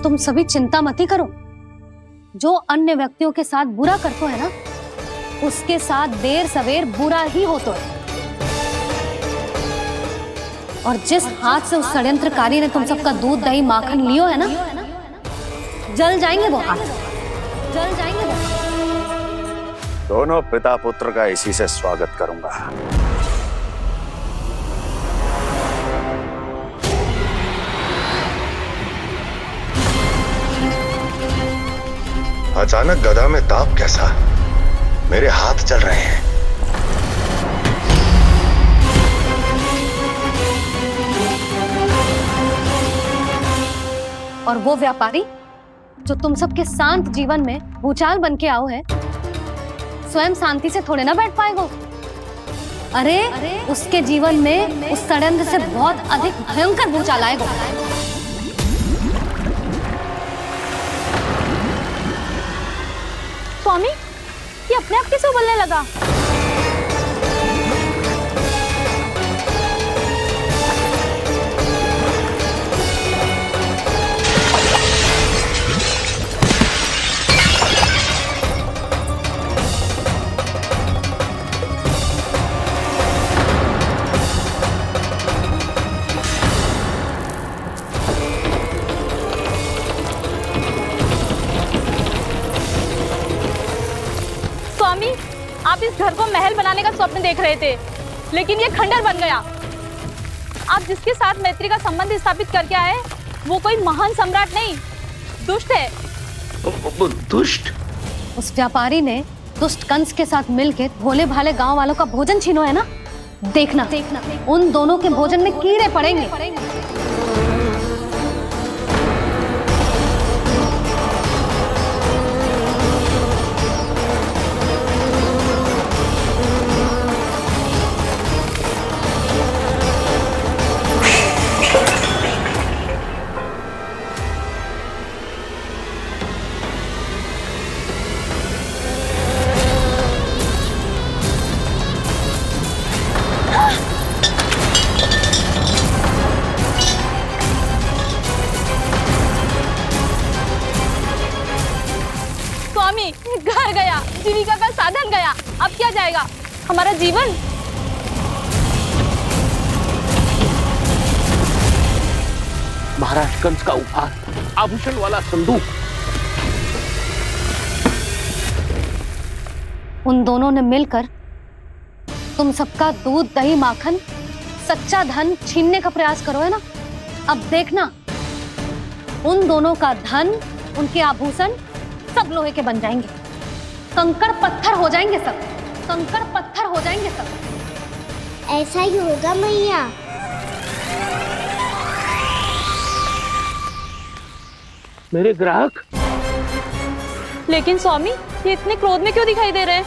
तुम सभी चिंता मत ही करो। जो अन्य व्यक्तियों के साथ बुरा करते है ना, उसके साथ देर सवेर बुरा ही होता है। और जिस हाथ से उस षड्यंत्रकारी ने तुम सबका दूध दही माखन लियो है ना, जल जाएंगे वो हाथ, जल जाएंगे वो। दोनों पिता पुत्र का इसी से स्वागत करूंगा। अचानक गदा में ताप कैसा? मेरे हाथ चल रहे हैं। और वो व्यापारी जो तुम सबके शांत जीवन में भूचाल बन के आओ है, स्वयं शांति से थोड़े ना बैठ पाएगा। अरे उसके जीवन में उस षड्यंत्र से बहुत अधिक भयंकर भूचाल आएगा। स्वामी, ये अपने आप कैसे उबलने लगा? स्वामी, आप इस घर को महल बनाने का स्वप्न देख रहे थे, लेकिन ये खंडर बन गया। आप जिसके साथ मैत्री का संबंध स्थापित करके आए, वो कोई महान सम्राट नहीं, दुष्ट है। दुष्ट? उस व्यापारी ने दुष्ट कंस के साथ मिलकर भोले भाले गांव वालों का भोजन छीनो है ना। देखना उन दोनों के भोजन में कीड़े पड़ेंगे। स्वामी, घर गया, जीविका का साधन गया, अब क्या जाएगा हमारा जीवन? महाराज कंस का उपहार, आभूषण वाला संदूक। उन दोनों ने मिलकर तुम सबका दूध दही माखन सच्चा धन छीनने का प्रयास करो है ना। अब देखना उन दोनों का धन, उनके आभूषण सब लोहे के बन जाएंगे, कंकड़ पत्थर हो जाएंगे सब, कंकड़ पत्थर हो जाएंगे सब। ऐसा ही होगा मैया। मेरे ग्राहक। लेकिन स्वामी, ये इतने क्रोध में क्यों दिखाई दे रहे हैं?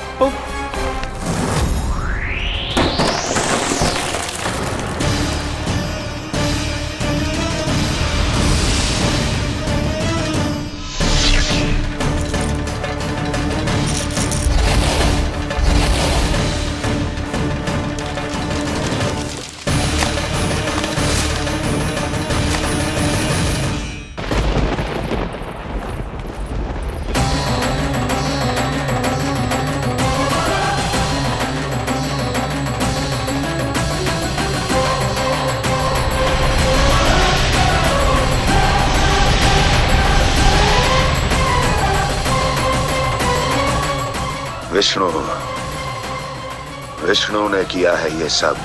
विष्णु ने किया है ये सब।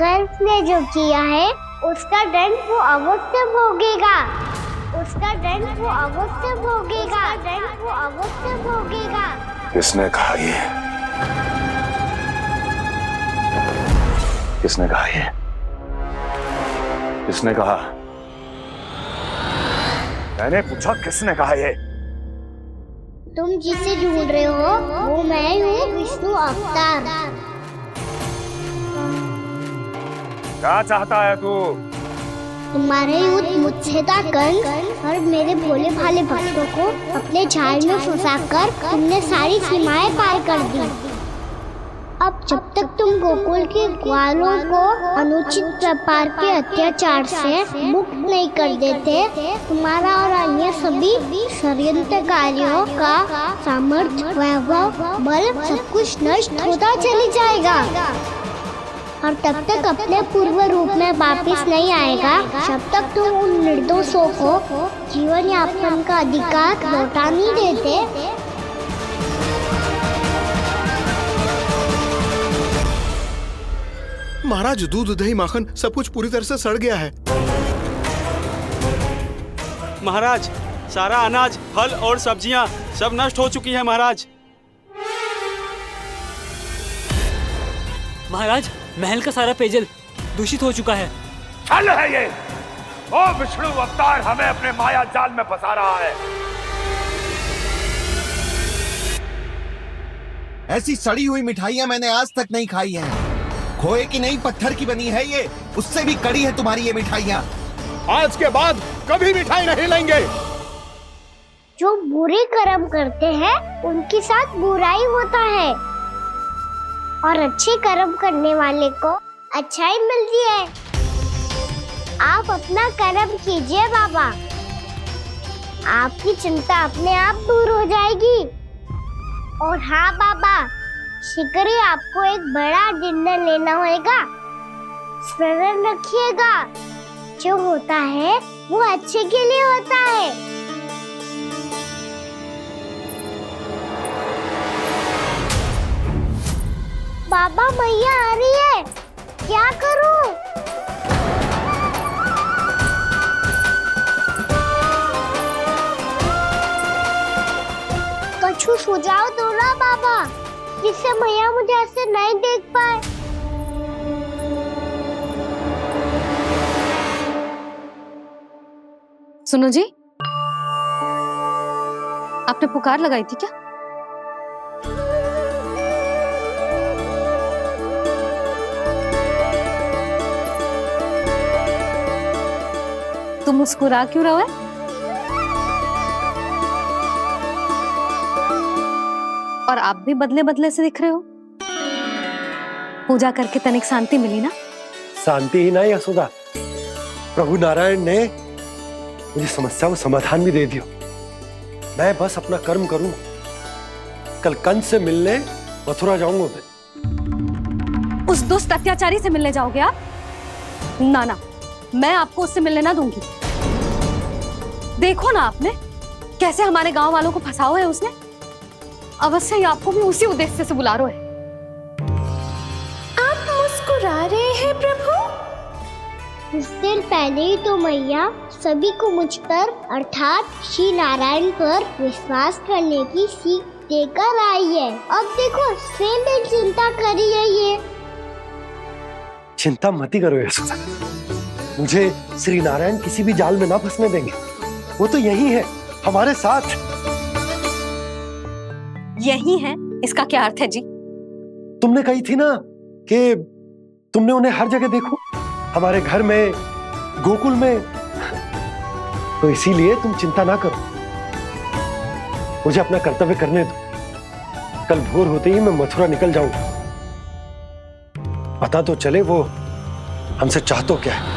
कंस ने जो किया है उसका दंड वो अवश्य भोगेगा, उसका दंड वो अवश्य भोगेगा, दंड वो अवश्य भोगेगा। किसने कहा ये? किसने कहा ये? किसने कहा? मैंने पूछा किसने कहा ये? तुम जिसे ढूंढ रहे हो वो मैं हूँ, विष्णु अवतार। क्या चाहता है तू? तुम्हारे युद्ध मुझसे था कंस, और मेरे भोले भाले भक्तों को अपने झाड़ में फंसाकर तुमने सारी सीमाएं पार कर दी। अब जब तक तुम गोकुल के ग्वालों को अनुचित प्रकार के अत्याचार से मुक्त नहीं कर देते, तुम्हारा और अन्य सभी षड्यंत्रकारियों का सामर्थ्य, वैभव, बल सब कुछ नष्ट होता चली जाएगा और तब तक अपने पूर्व रूप में वापस नहीं आएगा जब तक तुम उन निर्दोषों को जीवन यापन का अधिकार लौटा नहीं देते। महाराज, दूध दही माखन सब कुछ पूरी तरह से सड़ गया है। महाराज, सारा अनाज, फल और सब्जियां सब नष्ट हो चुकी है महाराज। महाराज, महल का सारा पेयजल दूषित हो चुका है। छल है ये। ओ विष्णु अवतार हमें अपने माया जाल में फंसा रहा है। ऐसी सड़ी हुई मिठाइयां मैंने आज तक नहीं खाई हैं। खोए की नहीं, पत्थर की बनी है ये, उससे भी कड़ी है तुम्हारी ये मिठाइयाँ। आज के बाद कभी मिठाई नहीं लेंगे। जो बुरे कर्म करते हैं उनके साथ बुराई होता है और अच्छे कर्म करने वाले को अच्छाई मिलती है। आप अपना कर्म कीजिए बाबा, आपकी चिंता अपने आप दूर हो जाएगी। और हाँ बाबा, शीघ्र ही आपको एक बड़ा डिनर लेना होगा। स्मरण रखिएगा, जो होता है वो अच्छे के लिए होता है। बाबा, मैया आ रही है, क्या करूं? कछु सुझाव दो ना बाबा, जिससे मैया मुझे ऐसे नहीं देख पाए। सुनो जी, आपने पुकार लगाई थी क्या? तुम मुस्कुरा क्यों रहे हो? और आप भी बदले बदले से दिख रहे हो। पूजा करके तनिक शांति मिली ना? शांति ही नहीं यशोदा, प्रभु नारायण ने मुझे समस्या को समाधान भी दे दिया। मैं बस अपना कर्म करूं। कल कंस से मिलने मथुरा जाऊंगा मैं। उस दुष्ट अत्याचारी से मिलने जाओगे आप? ना ना, मैं आपको उससे मिलने ना दूंगी। देखो ना आपने कैसे हमारे गांव वालों को फंसाओ है उसने। अवश्य ही आपको भी उसी उद्देश्य से बुला रहा है। आप मुस्कुरा रहे हैं प्रभु? कुछ देर पहले ही तो मैया सभी को मुझ पर अर्थात श्री नारायण पर विश्वास करने की सीख देकर आई है। अब देखो स्वयं चिंता करी है ये। चिंता मत करो यशोदा, मुझे श्री नारायण किसी भी जाल में ना फंसने देंगे। वो तो यही है हमारे साथ। यही है, इसका क्या अर्थ है जी? तुमने कही थी ना कि तुमने उन्हें हर जगह देखो, हमारे घर में, गोकुल में। तो इसीलिए तुम चिंता ना करो, मुझे अपना कर्तव्य करने दो। कल भोर होते ही मैं मथुरा निकल जाऊंगा। पता तो चले वो हमसे चाहतो क्या है।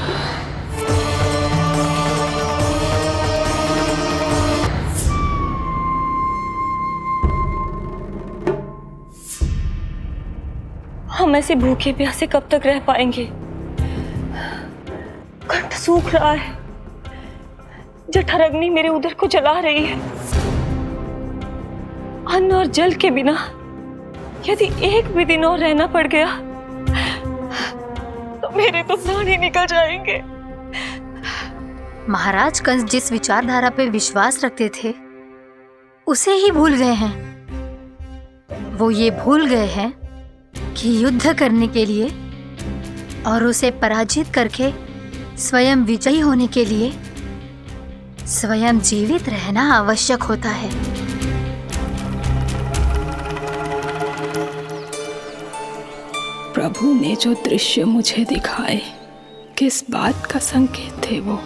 हम ऐसे भूखे प्यासे कब तक रह पाएंगे? कंठ सूख रहा है, जठराग्नि मेरे उदर को जला रही है। अन्न और जल के बिना यदि एक भी दिन और रहना पड़ गया तो मेरे तो प्राण ही निकल जाएंगे। महाराज कंस जिस विचारधारा पे विश्वास रखते थे उसे ही भूल गए हैं। वो ये भूल गए हैं कि युद्ध करने के लिए और उसे पराजित करके स्वयं विजयी होने के लिए स्वयं जीवित रहना आवश्यक होता है। प्रभु ने जो दृश्य मुझे दिखाए, किस बात का संकेत थे वो?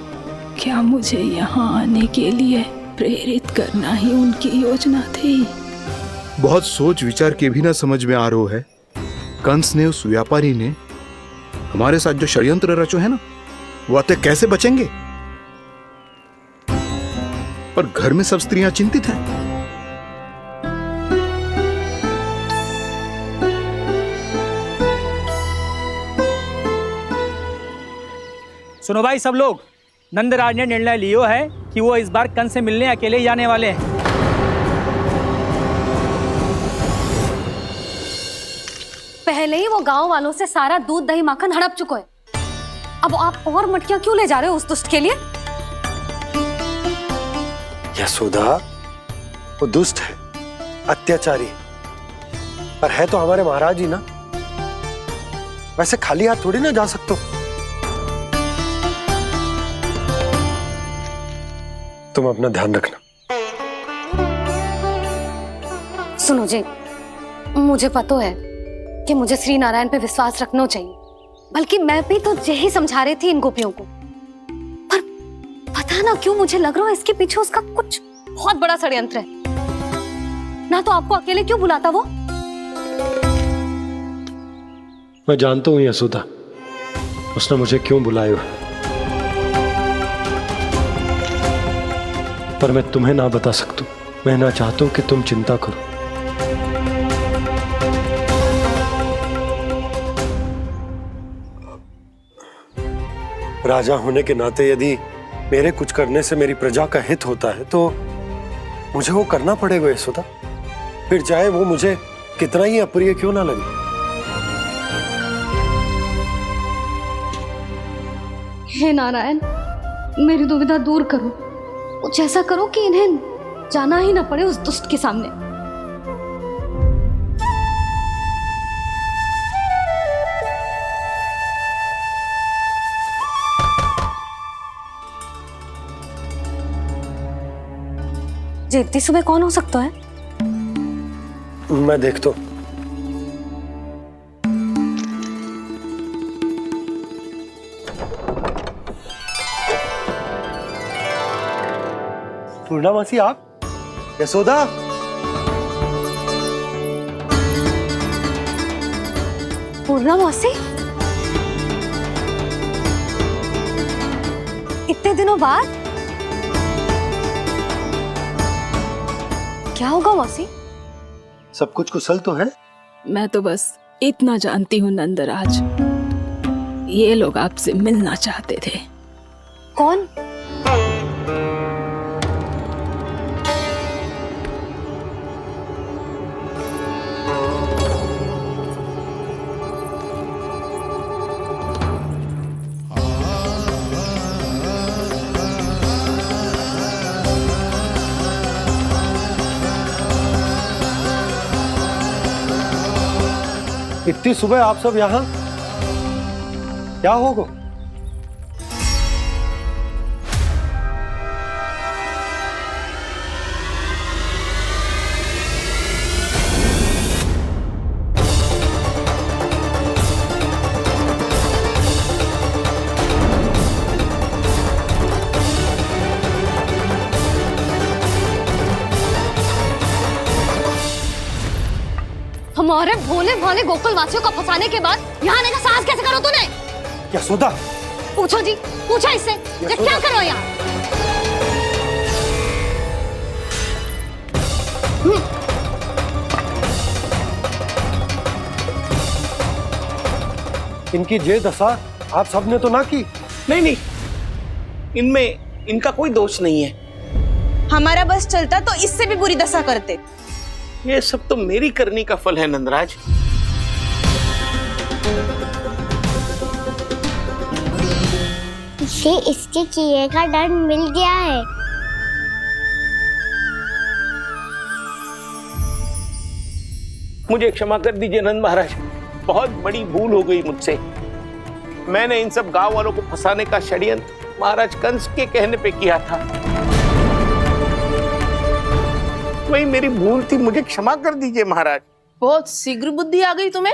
क्या मुझे यहाँ आने के लिए प्रेरित करना ही उनकी योजना थी? बहुत सोच विचार के भी ना समझ में आ रहा है। कंस ने, उस व्यापारी ने हमारे साथ जो षड्यंत्र रचो है ना, वो आते कैसे बचेंगे? पर घर में सब स्त्रियां चिंतित हैं। सुनो भाई सब लोग, नंदराज ने निर्णय लियो है कि वो इस बार कंस से मिलने अकेले ही जाने वाले हैं। पहले ही वो गांव वालों से सारा दूध दही माखन हड़प चुका है, अब आप और मटकियां क्यों ले जा रहे हो उस दुष्ट के लिए? यशोदा, वो दुष्ट है, अत्याचारी, पर है तो हमारे महाराज ही ना। वैसे खाली हाथ थोड़ी ना जा सकते हो। तुम अपना ध्यान रखना। सुनो जी, मुझे पता है कि मुझे श्री नारायण पे विश्वास रखना चाहिए, बल्कि मैं भी तो यही समझा रही थी इन गोपियों को, पर पता ना क्यों मुझे लग रहा है इसके पीछे उसका कुछ बहुत बड़ा षड्यंत्र है। ना तो आपको अकेले क्यों बुलाता वो? मैं जानता हूं यशोदा, उसने मुझे क्यों बुलाया, पर मैं तुम्हें ना बता सकता। मैं ना चाहता हूं कि तुम चिंता करो। राजा होने के नाते यदि मेरे कुछ करने से मेरी प्रजा का हित होता है तो मुझे वो करना पड़ेगा यशोदा, फिर चाहे वो मुझे कितना ही अप्रिय क्यों ना लगे। हे नारायण, मेरी दुविधा दूर करो, कुछ ऐसा करो कि इन्हें जाना ही ना पड़े उस दुष्ट के सामने। जी इतनी सुबह कौन हो सकता है? मैं देखता हूं। पूर्णा मासी, आप? यशोदा, पूर्णा मौसी, इतने दिनों बाद? क्या होगा मौसी? सब कुछ कुशल तो है? मैं तो बस इतना जानती हूँ नंदराज, ये लोग आपसे मिलना चाहते थे। कौन? इतनी सुबह आप सब यहाँ? क्या होगा? हमारे भोले भाले गोकुल वासियों को फंसाने के बाद यहाँ आने का साहस कैसे करो तूने? यशोदा, पूछो जी, पूछो इससे, ये क्या करो यहाँ? इनकी ये दशा आप सबने तो ना की? नहीं नहीं, इनमें इनका कोई दोष नहीं है। हमारा बस चलता तो इससे भी बुरी दशा करते। ये सब तो मेरी करनी का फल है नंदराज। इसे इसके किए का दंड मिल गया है। मुझे क्षमा कर दीजिए नंद महाराज, बहुत बड़ी भूल हो गई मुझसे। मैंने इन सब गांव वालों को फंसाने का षड्यंत्र महाराज कंस के कहने पे किया था। वही मेरी भूल थी, मुझे क्षमा कर दीजिए महाराज। बहुत शीघ्र बुद्धि आ गई तुम्हें।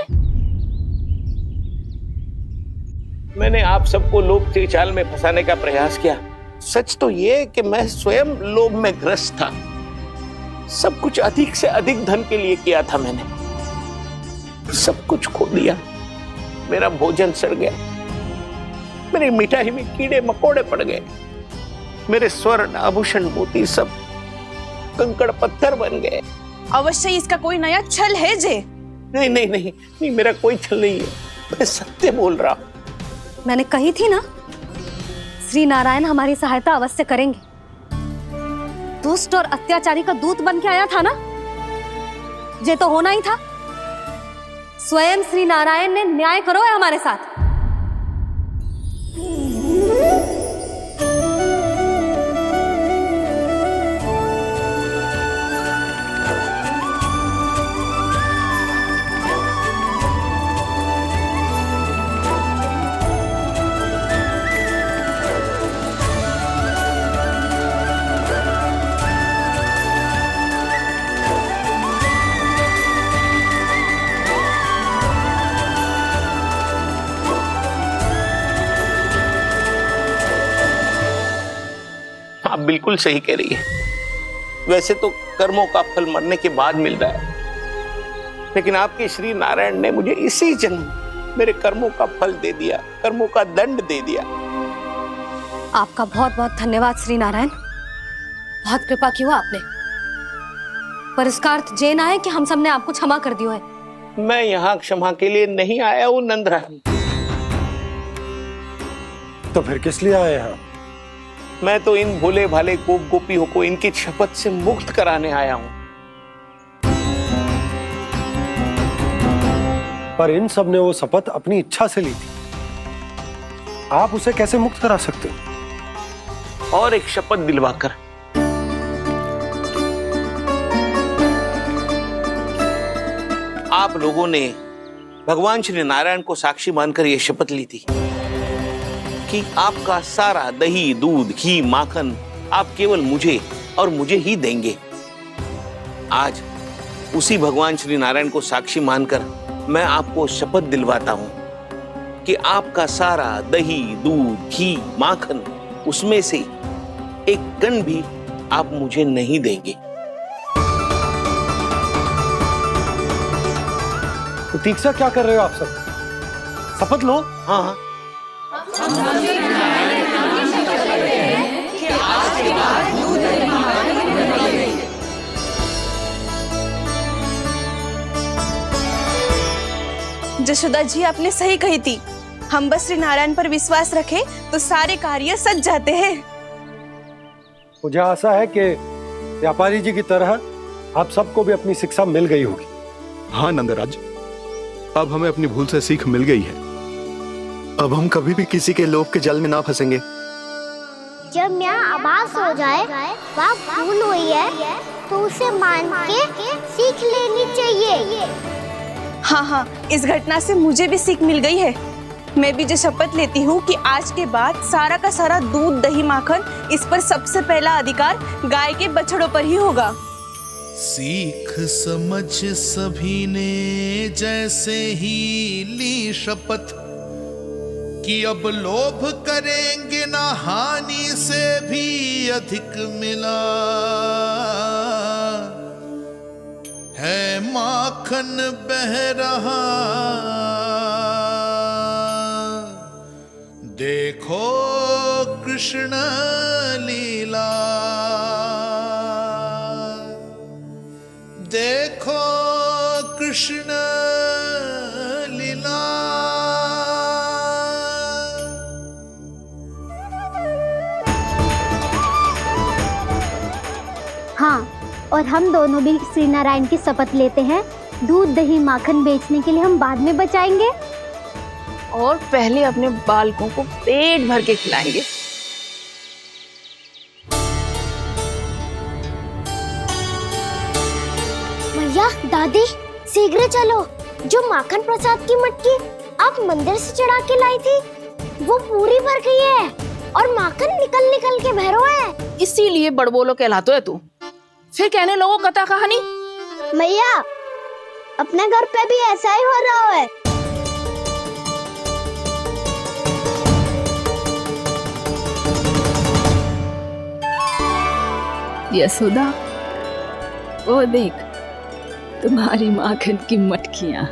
मैंने आप सबको लोभ के चाल में फंसाने का प्रयास किया। सच तो ये कि मैं स्वयं लोभ में ग्रस्त था। सब कुछ अधिक से अधिक धन के लिए किया था मैंने। सब कुछ खो दिया। मेरा भोजन सड़ गया, मेरी मिठाई में कीड़े मकोड़े पड़ गए, मेरे स्वर्ण आभूषण मोती सब कंकड़ पत्थर बन गए। अवश्य इसका कोई नया छल है जे। नहीं नहीं नहीं नहीं, मेरा कोई छल नहीं है, मैं सत्य बोल रहा हूं। मैंने कही थी ना, श्री नारायण हमारी सहायता अवश्य करेंगे। दुष्ट और अत्याचारी का दूत बन के आया था ना, ये तो होना ही था। स्वयं श्री नारायण ने न्याय करो है हमारे साथ। आप बिल्कुल सही कह रही है। वैसे तो कर्मों का फल मरने के बाद मिल रहा है, लेकिन आपके श्री नारायण ने मुझे इसी जन्म मेरे कर्मों का फल दे दिया, कर्मों का दंड दे दिया। आपका बहुत बहुत धन्यवाद श्री नारायण, बहुत कृपा की हो आपने। पर इसका अर्थ ये ना है कि हम सबने आपको क्षमा कर दिया है। मैं यहाँ क्षमा के लिए नहीं आया हूँ नंदरानी। तो फिर किस लिए आए हैं? मैं तो इन भोले भाले गोप गोपियों को इनकी शपथ से मुक्त कराने आया हूं। पर इन सब ने वो शपथ अपनी इच्छा से ली थी, आप उसे कैसे मुक्त करा सकते हो? और एक शपथ दिलवाकर। आप लोगों ने भगवान श्री नारायण को साक्षी मानकर यह शपथ ली थी कि आपका सारा दही, दूध, घी, माखन आप केवल मुझे और मुझे ही देंगे। आज उसी भगवान श्री नारायण को साक्षी मानकर मैं आपको शपथ दिलवाता हूं कि आपका सारा दही, दूध, घी, माखन उसमें से एक कण भी आप मुझे नहीं देंगे। प्रतीक्षा क्या कर रहे हो आप सब? शपथ लो। हाँ हाँ, जशोदा जी आपने सही कही थी, हम बस श्री नारायण पर विश्वास रखें तो सारे कार्य सज जाते हैं। मुझे आशा है कि व्यापारी जी की तरह आप सबको भी अपनी शिक्षा मिल गई होगी। हाँ नंदराज, अब हमें अपनी भूल से सीख मिल गई है। अब हम कभी भी किसी के लोभ के जल में ना फंसेंगे। जब यहाँ आभास हो जाए वहाँ भूल हुई है तो उसे मान के सीख लेनी चाहिए। हाँ हाँ, इस घटना से मुझे भी सीख मिल गई है। मैं भी जो शपथ लेती हूँ कि आज के बाद सारा का सारा दूध, दही, माखन इस पर सबसे पहला अधिकार गाय के बछड़ों पर ही होगा। सीख समझ सभी ने जैसे ही ली शपथ कि अब लोभ करेंगे ना हानि से भी अधिक मिला है, माखन बह रहा देखो कृष्ण लीला, देखो कृष्ण लीला। हाँ, और हम दोनों भी श्री नारायण की शपथ लेते हैं, दूध, दही, माखन बेचने के लिए हम बाद में बचाएंगे और पहले अपने बालकों को पेट भर के खिलाएंगे। भैया, दादी, शीघ्र चलो। जो माखन प्रसाद की मटकी आप मंदिर से चढ़ा के लाई थी वो पूरी भर गई है और माखन निकल निकल के बह रहा है। इसीलिए बड़बोलो कहलाते है तू। फिर कहने लोगों कथा कहानी। भैया, अपने घर पे भी ऐसा ही हो रहा है। यशोदा, वो देख तुम्हारी माखन की मटकियां।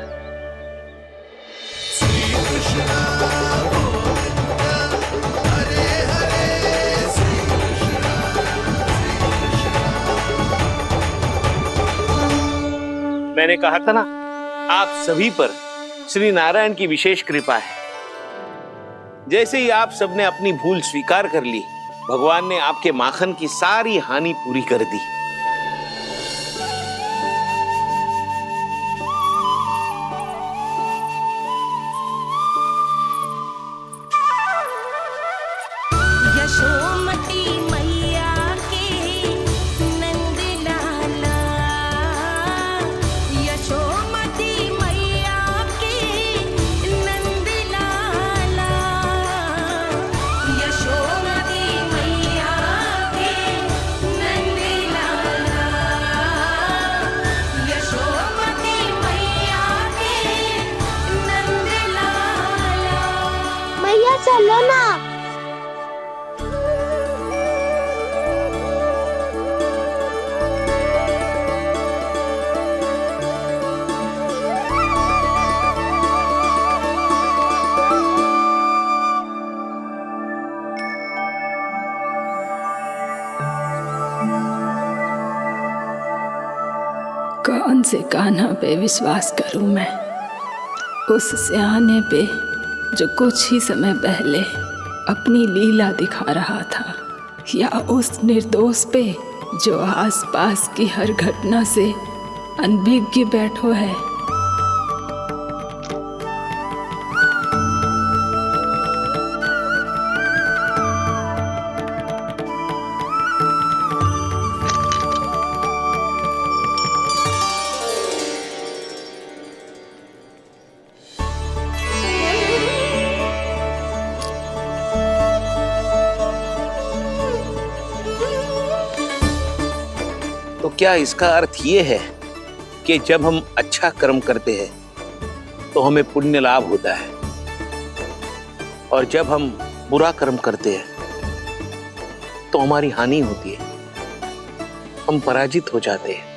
मैंने कहा था ना, आप सभी पर श्री नारायण की विशेष कृपा है। जैसे ही आप सबने अपनी भूल स्वीकार कर ली, भगवान ने आपके माखन की सारी हानि पूरी कर दी। यशोमती मैया के नंद लाला, यशोमती मैया के नंद लाला, यशोमती मैया के नंद लाला, यशोमती मैया के नंद लाला। मैया चलो ना। कौन से कान्हा पे विश्वास करूं मैं, उस सियाने पे जो कुछ ही समय पहले अपनी लीला दिखा रहा था, या उस निर्दोष पे जो आसपास की हर घटना से अनभिज्ञ बैठो है। तो क्या इसका अर्थ ये है कि जब हम अच्छा कर्म करते हैं तो हमें पुण्य लाभ होता है, और जब हम बुरा कर्म करते हैं तो हमारी हानि होती है, हम पराजित हो जाते हैं?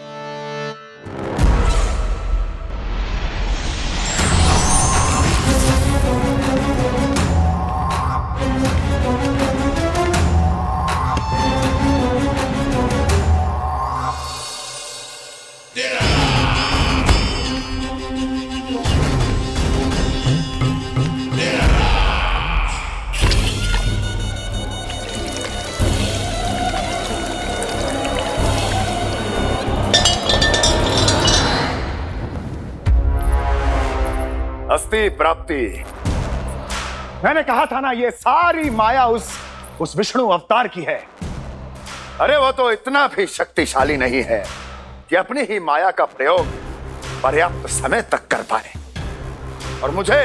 अस्ति प्राप्ति। मैंने कहा था ना, ये सारी माया उस विष्णु अवतार की है। अरे वो तो इतना भी शक्तिशाली नहीं है कि अपनी ही माया का प्रयोग पर्याप्त समय तक कर पाए और मुझे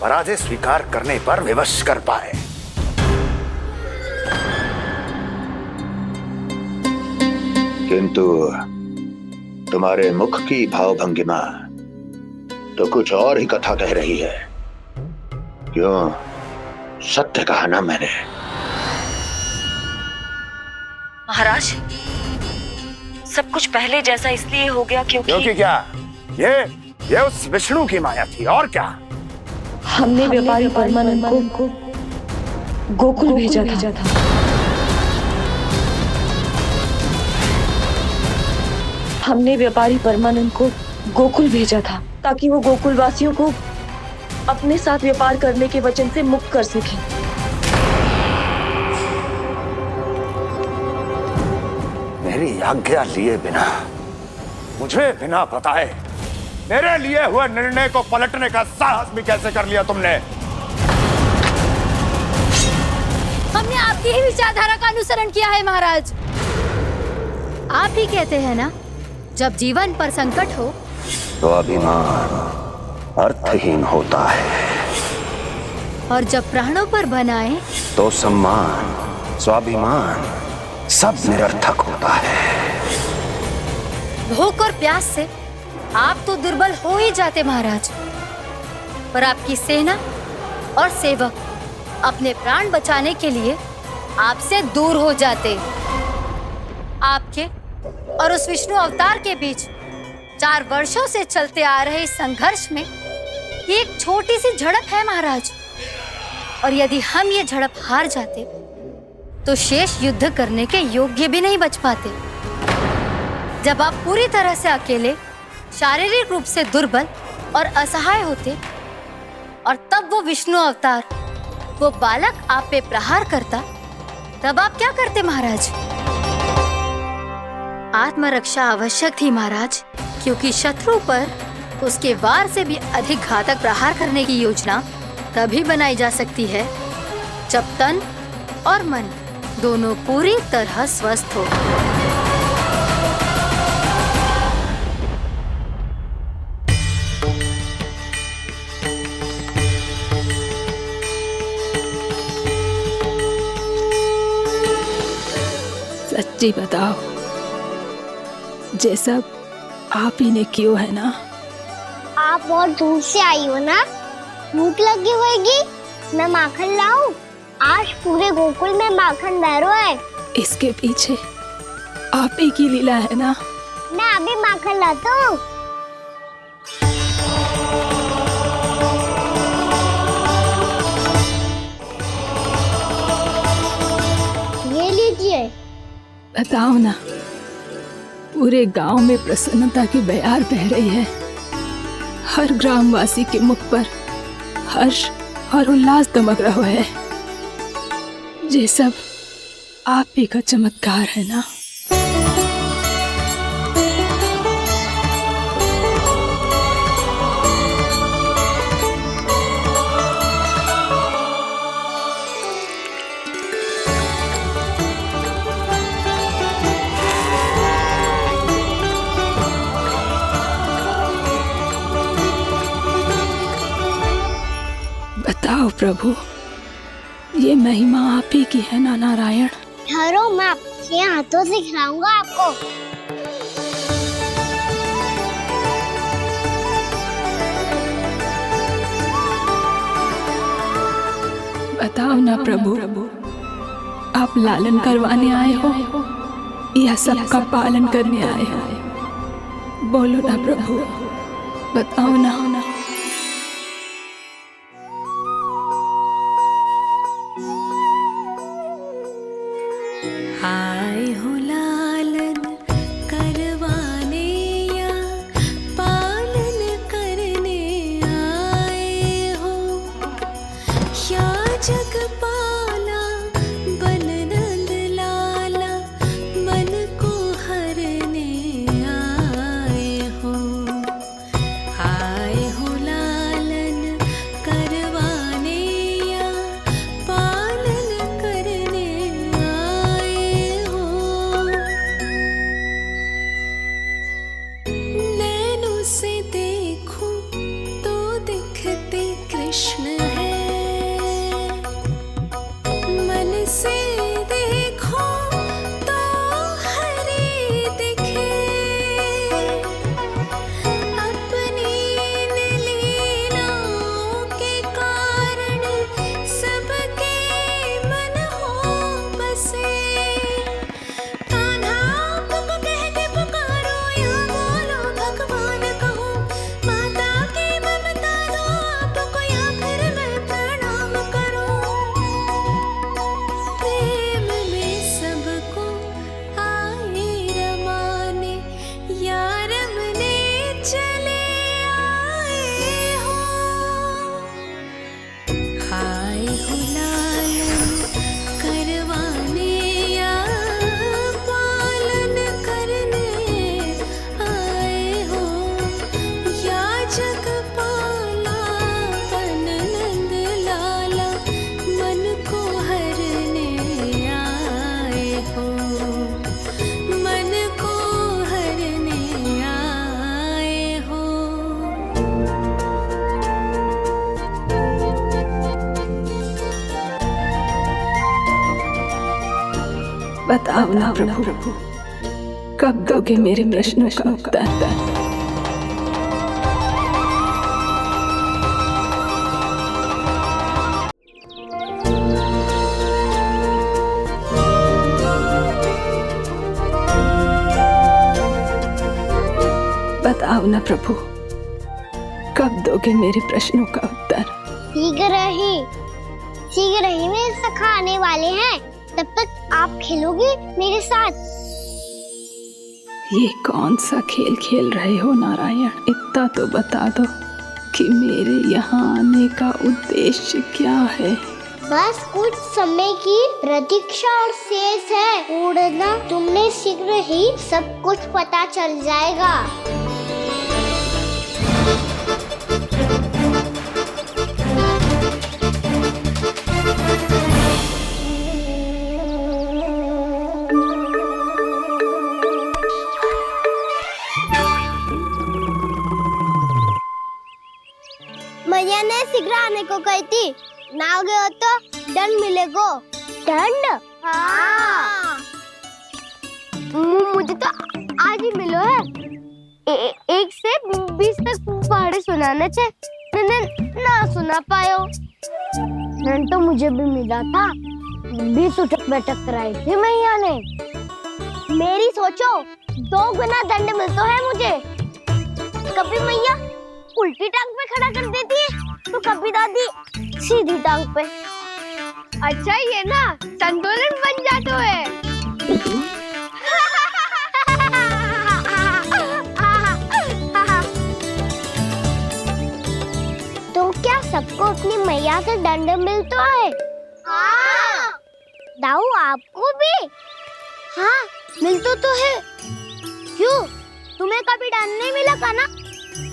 पराजय स्वीकार करने पर विवश कर पाए। किंतु तुम्हारे मुख की भावभंगिमा तो कुछ और ही कथा कह रही है। क्यों? सत्य कहा ना मैंने। महाराज, सब कुछ पहले जैसा इसलिए हो गया क्योंकि क्या? ये उस विष्णु की माया थी, और क्या? हमने व्यापारी परमानंद को गोकुल भेजा था। हमने व्यापारी परमानंद को गोकुल भेजा था ताकि वो गोकुल वासियों को अपने साथ व्यापार करने के वचन से मुक्त कर सके। मेरी आज्ञा लिए बिना, मुझे बिना बताए मेरे लिए हुए निर्णय को पलटने का साहस भी कैसे कर लिया तुमने? हमने आपकी ही विचारधारा का अनुसरण किया है महाराज। आप ही कहते हैं ना, जब जीवन पर संकट हो तो अभिमान अर्थहीन होता है, और जब प्राणों पर बनाए तो सम्मान स्वाभिमान सब निरर्थक होता है। भूख और प्यास से आप तो दुर्बल हो ही जाते महाराज, पर आपकी सेना और सेवक अपने प्राण बचाने के लिए आपसे दूर हो जाते। आपके और उस विष्णु अवतार के बीच 4 वर्षों से चलते आ रहे इस संघर्ष में ये एक छोटी सी झड़प है महाराज, और यदि हम ये झड़प हार जाते तो शेष युद्ध करने के योग्य भी नहीं बच पाते। जब आप पूरी तरह से अकेले शारीरिक रूप से दुर्बल और असहाय होते और तब वो विष्णु अवतार, वो बालक आप पे प्रहार करता, तब आप क्या करते महाराज? आत्मरक्षा आवश्यक थी महाराज, क्योंकि शत्रु पर उसके वार से भी अधिक घातक प्रहार करने की योजना तभी बनाई जा सकती है जब तन और मन दोनों पूरी तरह स्वस्थ हो। सच्ची बताओ, ये सब आप ही ने क्यों है ना? आप बहुत दूर से आई हो ना, भूख लगी होगी। मैं माखन लाऊं? आज पूरे गोकुल में माखन बह रहा है। इसके पीछे आप ही की लीला है ना? मैं अभी माखन लाता हूँ। ये लीजिए। बताओ ना, पूरे गांव में प्रसन्नता की बयार बह रही है। हर ग्रामवासी के मुख पर हर्ष और उल्लास दमक रहा है। ये सब आप ही का चमत्कार है ना? बताओ प्रभु, ये महिमा आप ही की है ना नारायण? ठहरो, मैं आपके हाथों से खिलाऊंगा आपको। बताओ ना प्रभु, आप लालन करवाने आए हो या सबका पालन करने आए हो? बोलो ना प्रभु, बताओ ना। आए हो लालन करवाने या पालन करने आए हो, या जगपाला बन नंद लाला मन को हरने आए हो। आए हो लालन करवाने या पालन करने आए हो। नैनों से देखूं तो दिखते कृष्ण है, मन से देखो तो हरि दिखे। अपनी लीलाओं के कारण सबके मन हो बसे। कान्हा आपको कह के पुकारो या बोलो भगवान कहो, माता की ममता दो आपको या फिर मैं प्रणाम करूं। प्रेम में सबको आए रमाने, या रमने चले आए हो। आए हो लालन करवाने या पालन करने आए हो, या जगपाला बन नंद लाला मन को हरने आए हो। मन को हरने आए हो। बताओ ना प्रभु, कब दोगे मेरे प्रश्नों का उत्तर? बताओ ना प्रभु, कब दोगे मेरे प्रश्नों का उत्तर? शीघ्र ही मेरे सखा आने वाले हैं, तब तक आप खेलोगे मेरे साथ। ये कौन सा खेल खेल रहे हो नारायण? इतना तो बता दो कि मेरे यहाँ आने का उद्देश्य क्या है? बस कुछ समय की प्रतीक्षा और शेष है। उड़ना तुमने शीघ्र ही सब कुछ पता चल जाएगा। मैया ने शीघ्र आने को कही थी, ना आ गए हो तो दंड मिलेगा। दंड? हाँ। मुझे तो आज ही मिलो है। 1 से 20 तक पहाड़े सुनाने थे, ना सुना पायो। दंड तो मुझे भी मिला था, 20 उठक बैठक कराई थी मैया ने। मेरी सोचो 2 गुना दंड मिलता है मुझे। कभी मैया उल्टी टांग पे खड़ा कर देती है तो कभी दादी सीधी टांग पे। अच्छा ये ना संतुलन बन जाता है। तो क्या सबको अपनी मैया से दंड मिलता है? हाँ। दाऊ आपको भी? हाँ मिलता तो है। क्यों, तुम्हें कभी दंड नहीं मिला का ना?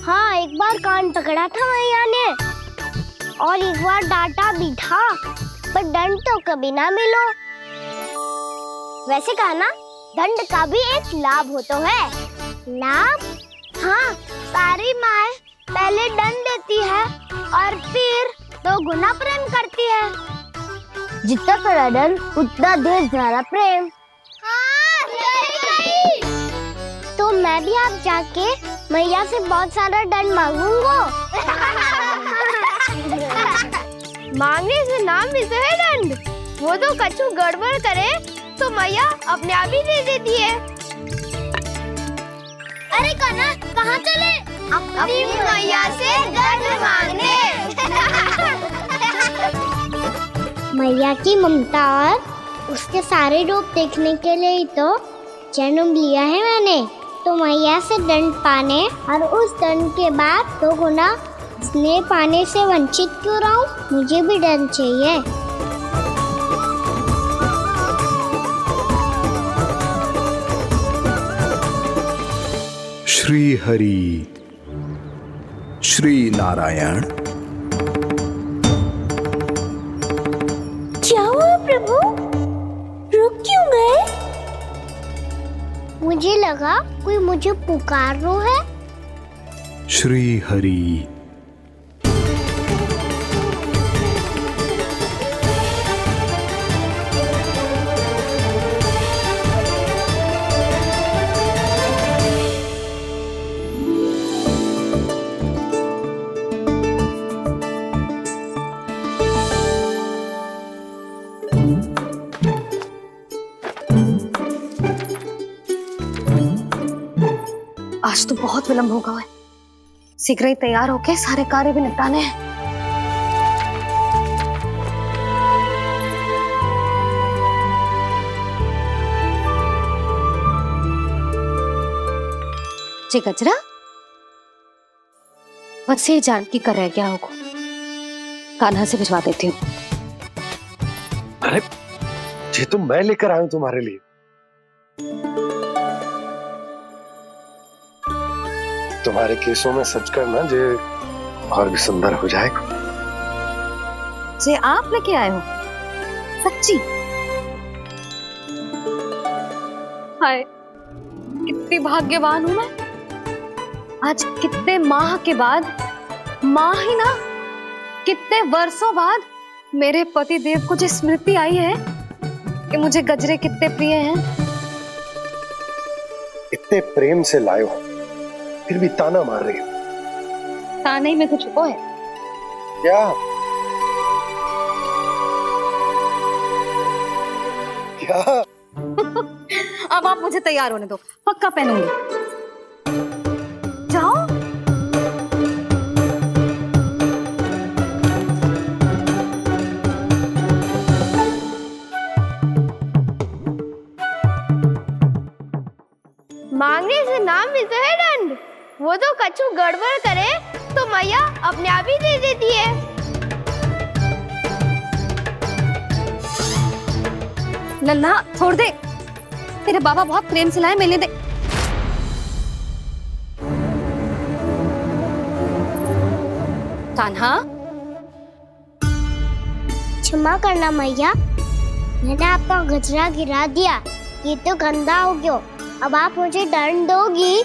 हाँ, एक बार कान पकड़ा था मैया ने और एक बार डांटा भी था, पर दंड तो कभी ना मिलो। वैसे कहा ना, दंड का भी एक लाभ होता है। लाभ? हाँ, सारी माँ पहले दंड देती है और फिर 2 गुना प्रेम करती है। जितना कड़ा दंड उतना ढेर सारा प्रेम। हाँ, सही। तो मैं भी आप जाके मैया से बहुत सारा दंड मांगूंगा। मांगने से ना मिलता है दंड, वो तो कछु गड़बड़ करे तो मैया अपने आप ही दे देती है। अरे कन्हा, कहाँ चले? अपनी मैया से दंड मांगने। मैया की ममता और उसके सारे रूप देखने के लिए ही तो जन्म लिया है मैंने। तो मैया से दंड पाने और उस दंड के बाद 2 गुना स्नेह पाने से वंचित क्यों रहूं? मुझे भी दंड चाहिए। श्री हरि श्री नारायण। क्या हुआ प्रभु? रुक क्यों गए? मुझे लगा कोई मुझे पुकार रहा है। श्री हरि। आज तो बहुत विलंब होगा है। शीघ्र ही तैयार होके सारे कार्य भी निपटाने हैं। जी गजरा, बस ये जान की कर रह गया होगा, कान्हा से भिजवा देती हूँ। अरे ये तो मैं लेकर आया हूं तुम्हारे लिए। तुम्हारे केसों में सच करना जे और भी सुंदर हो जाएगा। जे आप लेके आए हो? सच्ची? हाय, कितनी भाग्यवान हूं मैं। आज कितने माह के बाद, माह ही ना, कितने वर्षों बाद मेरे पति देव को जो स्मृति आई है कि मुझे गजरे कितने प्रिय हैं। इतने प्रेम से लाए हो, फिर भी ताना मार रही हो। ताने में कुछ छुपो है क्या? क्या? अब आप मुझे तैयार होने दो, पक्का पहनूंगी। जाओ। मांगने से नाम मिलता है दंड। वो तो कछु गड़बड़ करे तो मैया अपने आप ही दे देती है। लल्ला छोड़ दे, तेरे बाबा बहुत प्रेम से लाए, मिलने दे। कान्हा, क्षमा करना मैया, मैंने आपका गजरा गिरा दिया, ये तो गंदा हो गया। अब आप मुझे दंड दोगी?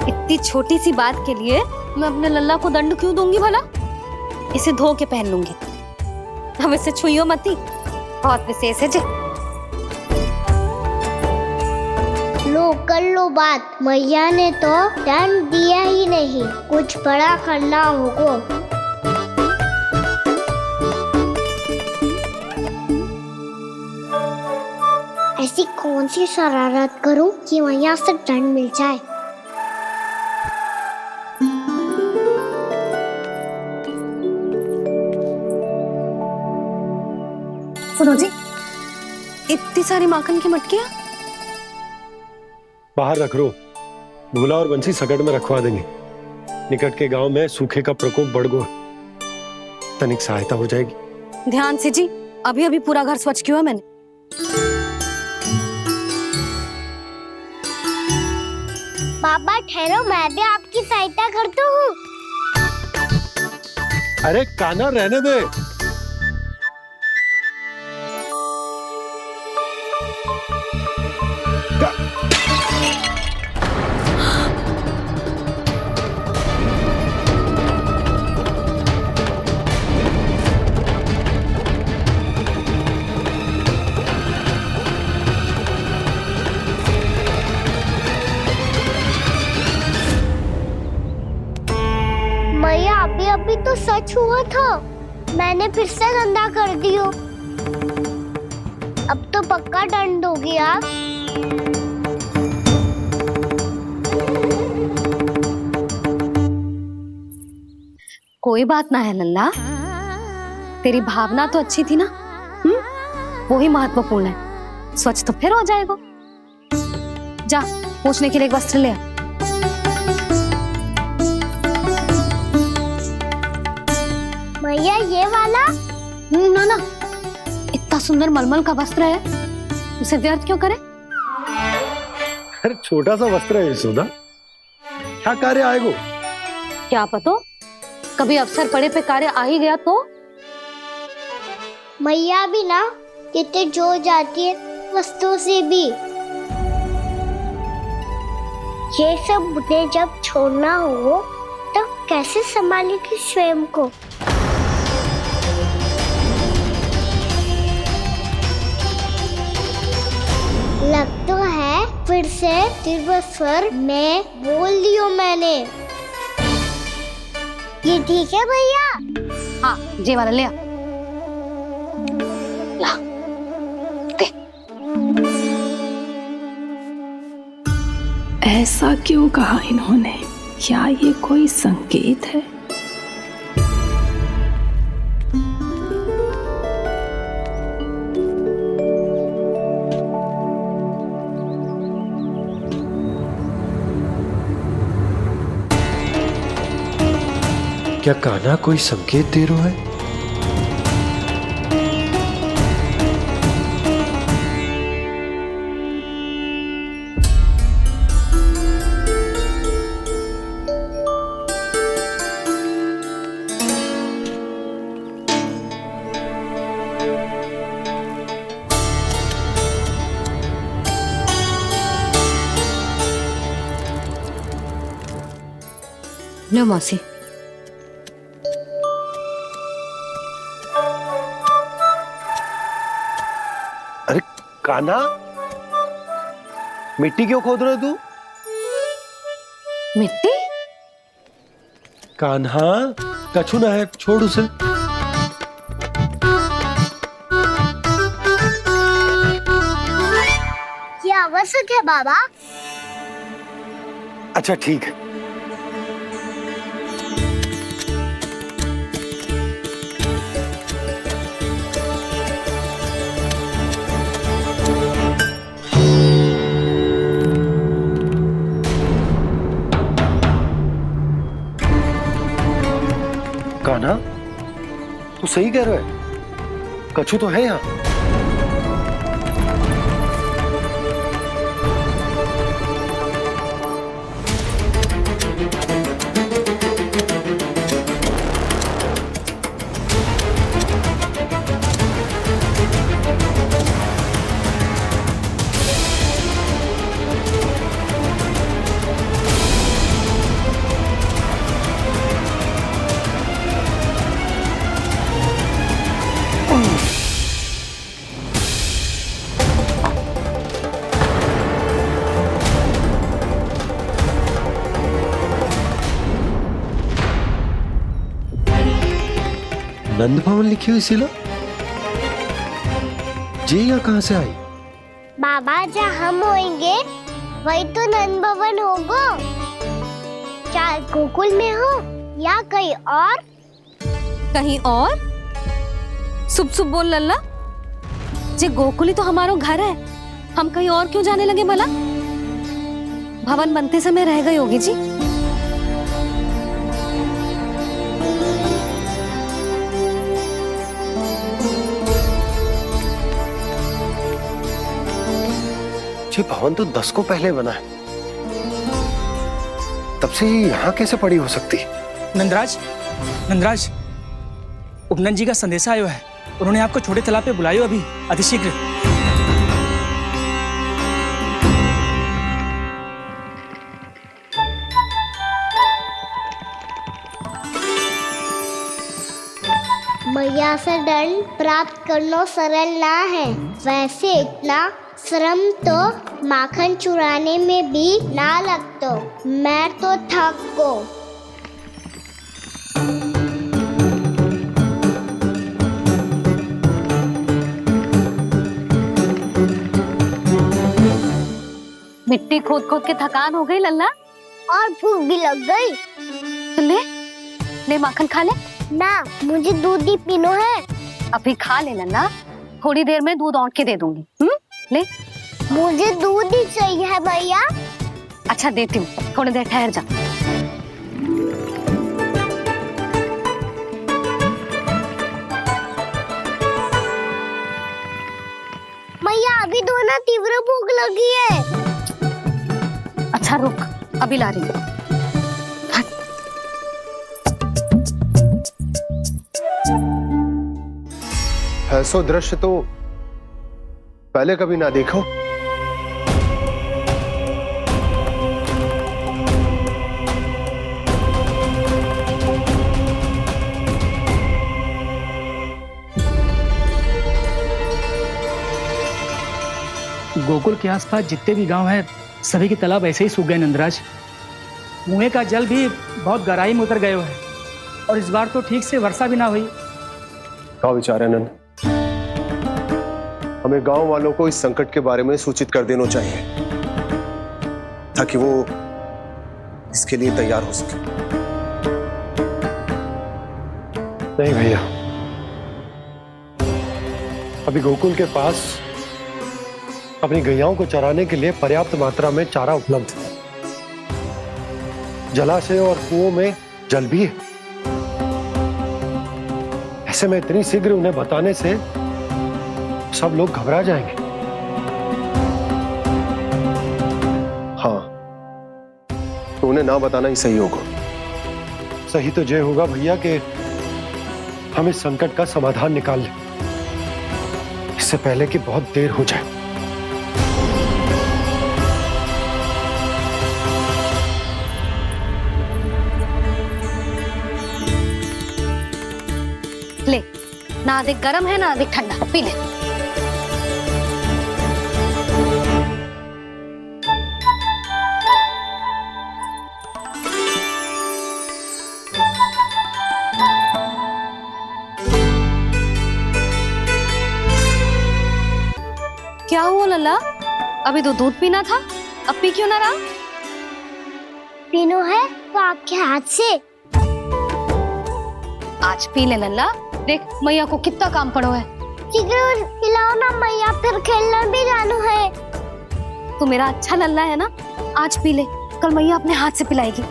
इतनी छोटी सी बात के लिए मैं अपने लल्ला को दंड क्यों दूंगी भला? इसे धो के पहन लूंगी। अब इसे छुइयो मती, बहुत विशेष है जी। लो कर लो बात, मैया ने तो दंड दिया ही नहीं, कुछ बड़ा करना होगा। ऐसी कौन सी शरारत करूं कि मैया से दंड मिल जाए? सुनो जी, इतनी सारी माखन की मटकियां बाहर रख रो, भूला और बंसी सकट में रखवा देंगे। निकट के गांव में सूखे का प्रकोप बढ़ गो, तनिक सहायता हो जाएगी। ध्यान से जी, अभी अभी पूरा घर स्वच्छ किया मैंने। पापा ठहरो, मैं भी आपकी सहायता करता हूँ। अरे कान्हा रहने दे। मैया अभी तो सच हुआ था, मैंने फिर से गंदा कर दियो। अब तो पक्का दंड दोगी आप। कोई बात ना है लल्ला, तेरी भावना तो अच्छी थी ना, वो ही महत्वपूर्ण है। स्वच्छ तो फिर हो जाएगा। जा पोंछने के लिए एक वस्त्र ले आ। भैया ये वाला? ना ना, इतना सुंदर मलमल का वस्त्र है, उसे व्यर्थ क्यों करे? अरे छोटा सा वस्त्र है यशोदा, क्या कार्य आएगा? क्या पता, कभी अवसर पड़े पे कार्य आ ही गया तो। मैया भी ना कितने जो जाती है वस्तुओं से भी। ये सब मुझे जब छोड़ना हो तो कैसे संभालेगी स्वयं को? लगता है फिर से तीव्र स्वर में बोल दियो मैंने। ये ठीक है भैया? हाँ, जे वाला ले आ। ला, दे। ऐसा क्यों कहा इन्होंने? क्या ये कोई संकेत है? क्या कान्हा कोई संकेत दे रहा है? लो मौसी। अरे कान्हा, मिट्टी क्यों खोद रहे तू? मिट्टी? कान्हा, कछु ना है, छोड़ उसे। ये आवश्यक है बाबा। अच्छा ठीक है। कान्हा, तू सही कह रहा है, कछु तो है यहाँ। नंद भवन लिखी हुई सिला, जी यहाँ कहाँ से आई? बाबा जहाँ हम होंगे वही तो नंद भवन होगा। चाहे गोकुल में हो या कहीं और। कहीं और? सुब सुब बोल लल्ला, जे गोकुली तो हमारो घर है, हम कहीं और क्यों जाने लगे भला? भवन बनते समय रह गई होगी जी। ये भवन तो 10 को पहले बना है, तब से ही यहाँ कैसे पड़ी हो सकती? नंदराज, नंदराज, उपनंद जी का संदेशा आयो है, उन्होंने आपको छोटे तालाब पे बुलायो अभी, अतिशीघ्र। मैया से दंड प्राप्त करना सरल ना है, वैसे इतना श्रम तो माखन चुराने में भी ना लगतो। मैं तो थक गो। मिट्टी खोद खोद के थकान हो गई लल्ला, और भूख भी लग गई। तो ले ले माखन खा ले। ना, मुझे दूध ही पीनो है। अभी खा ले लल्ला, थोड़ी देर में दूध औंट के दे दूंगी। ले। मुझे दूध ही चाहिए है भैया। अच्छा देती हूँ, थोड़ी देर ठहर जा। मैया अभी तो ना तीव्र भूख लगी है। अच्छा रुक, अभी ला रही हूँ। ऐसा दृश्य तो पहले कभी ना देखो। गोकुल के आसपास जितने भी गांव हैं, सभी के तालाब ऐसे ही सूख गए नंदराज। कुएं का जल भी बहुत गहराई में उतर गए है, और इस बार तो ठीक से वर्षा भी ना हुई। क्या विचार है नंद? हमें गांव वालों को इस संकट के बारे में सूचित कर देना चाहिए, ताकि वो इसके लिए तैयार हो सके। नहीं भैया, अभी गोकुल के पास अपनी गैयाओं को चराने के लिए पर्याप्त मात्रा में चारा उपलब्ध है। जलाशय और कुओं में जल भी है। ऐसे में इतनी शीघ्र उन्हें बताने से सब लोग घबरा जाएंगे। हाँ, तो उन्हें ना बताना ही सही होगा। सही तो ये होगा भैया कि हम इस संकट का समाधान निकाल लें, इससे पहले कि बहुत देर हो जाए। ले, ना अधिक गर्म है ना अधिक ठंडा, पी ले। क्या हुआ लल्ला? अभी तो दूध पीना था, अब पी क्यों ना रहा? पीनो है तो आपके हाथ से। आज पी ले लल्ला, देख मैया को कितना काम पड़ो है। शीघ्र पिलाओ ना मैया, फिर खेलने भी जाना है। तू मेरा अच्छा लल्ला है ना, आज पी ले, कल मैया अपने हाथ से पिलाएगी।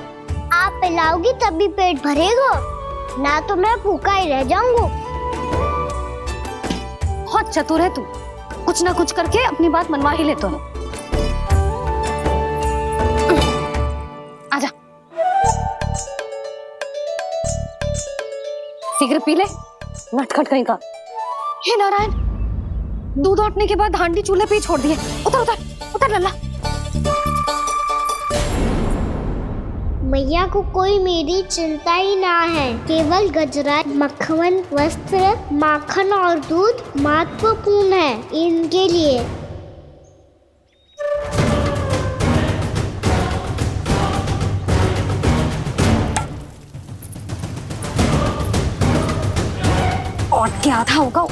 आप पिलाओगी तभी पेट भरेगा। ना तो मैं भूखा ही रह जाऊंगा। बहुत चतुर है तू, कुछ ना कुछ करके अपनी बात मनवा ही लेता है। आजा, सिगरेट पी ले, नटखट कहीं का। हे नारायण, दूध औटने के बाद हांडी चूल्हे पे ही छोड़ दिए। उतर उतर उतर लल्ला। मैया को कोई मेरी चिंता ही ना है। केवल गजरा, मक्खन, वस्त्र, माखन और दूध महत्वपूर्ण है इनके लिए। और क्या आधा होगा।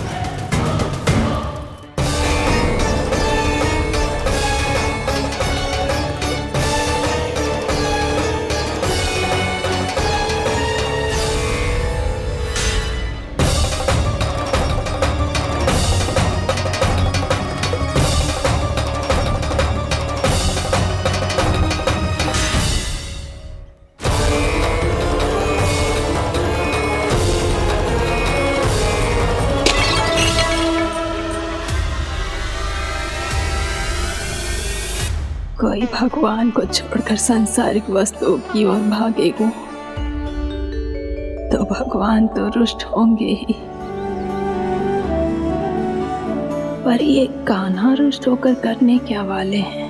कोई भगवान को छोड़कर सांसारिक वस्तुओं की ओर भागेगा तो भगवान तो रुष्ट होंगे ही, पर ये कान्हा रुष्ट होकर करने क्या वाले हैं।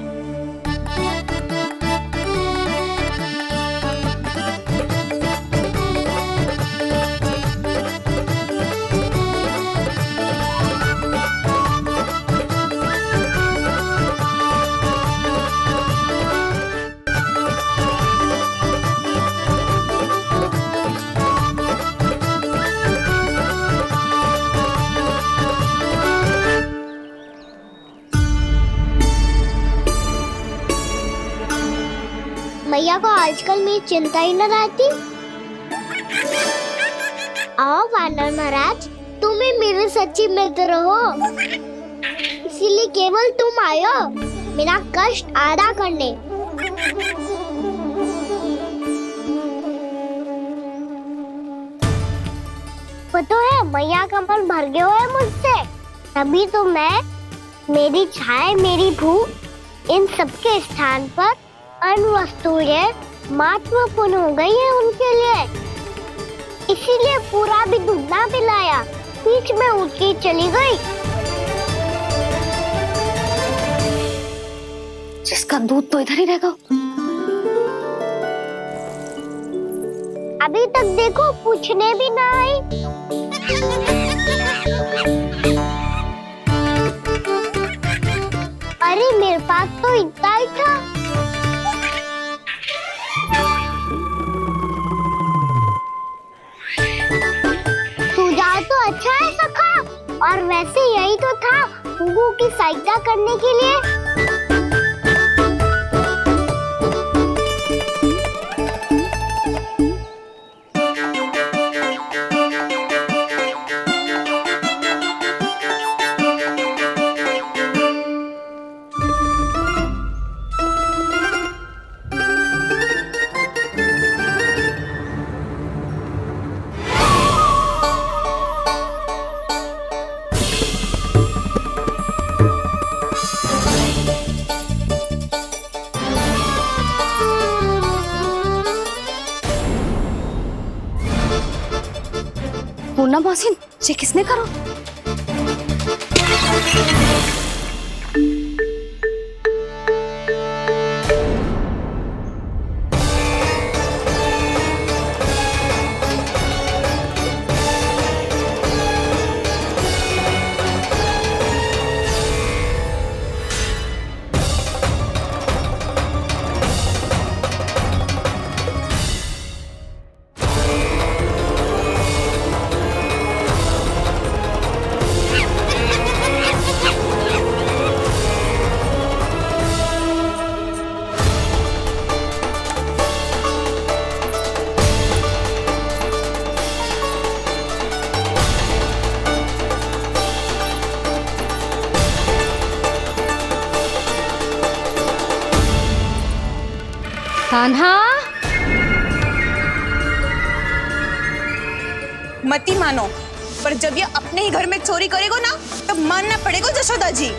मैया को आजकल मेरी चिंता ही न रहती। आओ वानर महाराज, तुम ही मेरे सच्ची मित्र हो, इसीलिए केवल तुम आयो मेरा कष्ट आधा करने। पता है मैया का मन भर गया है मुझसे, तभी तो मैं, मेरी छाया, मेरी भूख, इन सबके स्थान पर अन्य वस्तुएं महत्वपूर्ण हो गई है उनके लिए। इसीलिए पूरा भी दूध ना पिलाया, बीच में उठ के चली गई। जिसका दूध तो इधर ही रहेगा। अभी तक देखो पूछने भी ना आई। अरे मेरे पास तो इतना ही था। सुझाव तो अच्छा है सखा, और वैसे यही तो था हुगू की सहायता करने के लिए। पूर्णा मौसी, ये किसने करो? कान्हा, मती मानो, पर जब ये अपने ही घर में चोरी करेगा ना तब मानना पड़ेगा जशोदा जी।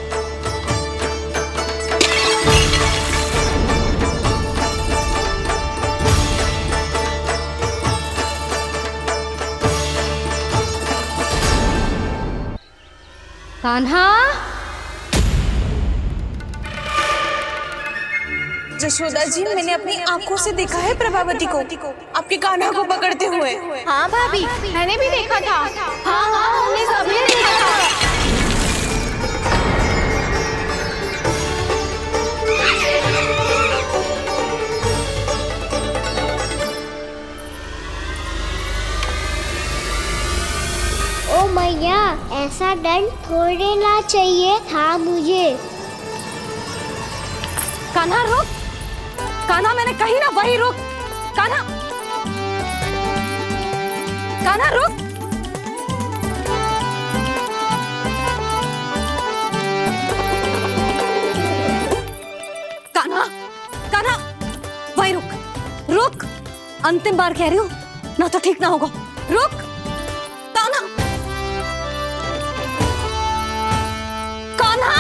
कान्हा, जशोदा जी, मैंने अपनी आंखों से देखा है प्रभावती को आपके कान्हा को पकड़ते हुए। हाँ भाभी, मैंने भी देखा था। हाँ हाँ, हमने सभी देखा था। ओ मैया, ऐसा दंड थोड़े ना चाहिए था मुझे। कान्हा रुक, कान्हा मैंने कही ना वही रुक। कान्हा, कान्हा रुक। कान्हा, कान्हा वही रुक, रुक। अंतिम बार कह रही हूँ, ना तो ठीक ना होगा। रुक कान्हा, कान्हा।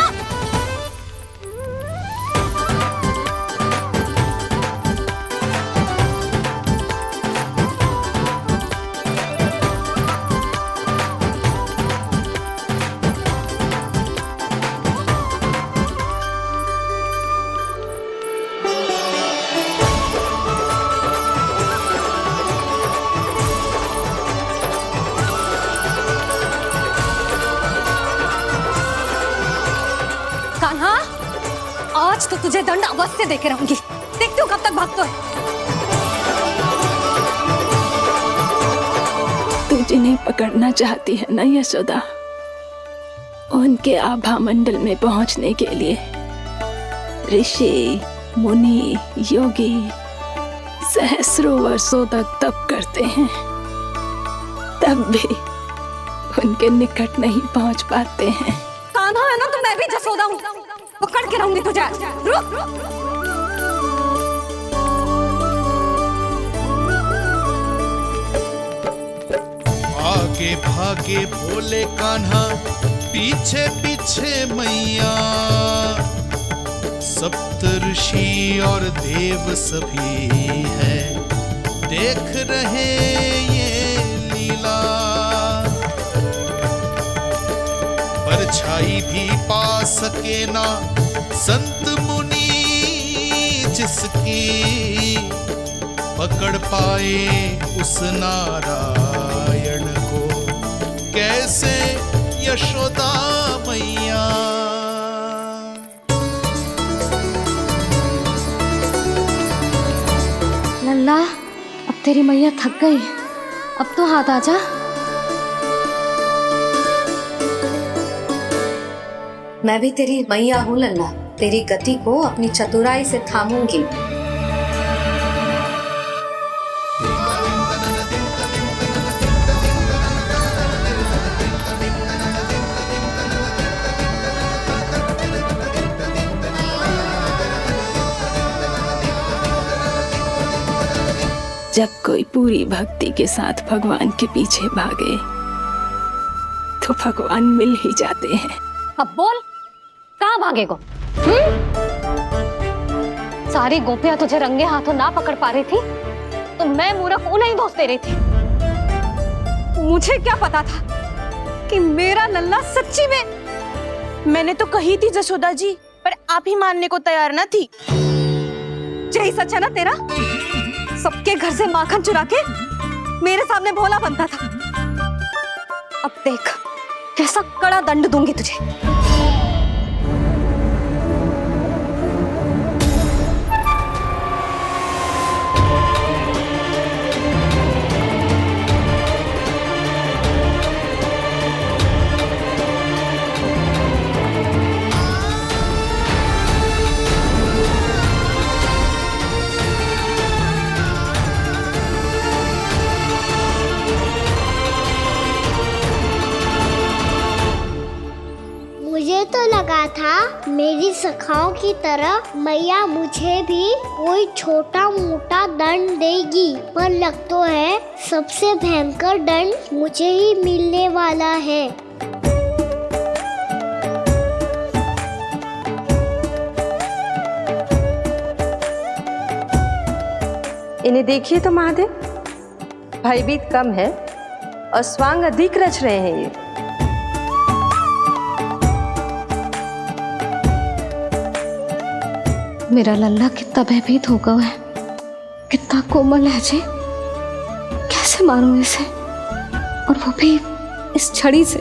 कान्हा, आज तो तुझे दंड अवश्य देके रहूंगी। देखती हूँ कब तक भागता है। तू जिन्हें पकड़ना चाहती है ना यशोदा, उनके आभा मंडल में पहुंचने के लिए ऋषि, मुनि, योगी सहस्रों वर्षों तक तप करते हैं, तब भी उनके निकट नहीं पहुंच पाते हैं। कान्हा है ना, तो मैं भी जसोदा हूँ, पकड़ के रहूंगी तुझे। रुक। आगे भागे भोले कान्हा, पीछे पीछे मैया, सप्तऋषि और देव सभी हैं, देख रहे ये लीला। परछाई भी पा सके ना संत मुनि जिसकी, पकड़ पाए उस नारायण को कैसे यशोदा मैया। लल्ला, अब तेरी मैया थक गई, अब तो हाथ आजा। मैं भी तेरी मैया हूँ लल्ला, तेरी गति को अपनी चतुराई से थामूंगी। जब कोई पूरी भक्ति के साथ भगवान के पीछे भागे तो भगवान मिल ही जाते हैं। अब बोल, कहाँ भागेगा? सारी गोपियां तुझे रंगे हाथों ना पकड़ पा रही थी तो मैं मूर्ख उन्हें ही दोष दे रही थी। मुझे क्या पता था कि मेरा लल्ला सच्ची में। मैंने तो कही थी जशोदा जी, पर आप ही मानने को तैयार न थी। यही सच है ना तेरा? सबके घर से माखन चुरा के मेरे सामने भोला बनता था। अब देख कैसा कड़ा दंड दूंगी तुझे। लगा था मेरी सखाओं की तरह मैया मुझे भी कोई छोटा मोटा दंड देगी, पर लग तो है सबसे भयंकर दंड मुझे ही मिलने वाला है। इन्हें देखिए तो महादेव, भयभीत कम है और स्वांग अधिक रच रहे हैं ये। मेरा लल्ला कितना भयभीत होगा है, कितना कोमल है जी। कैसे मारूं इसे, और वो भी इस छड़ी से।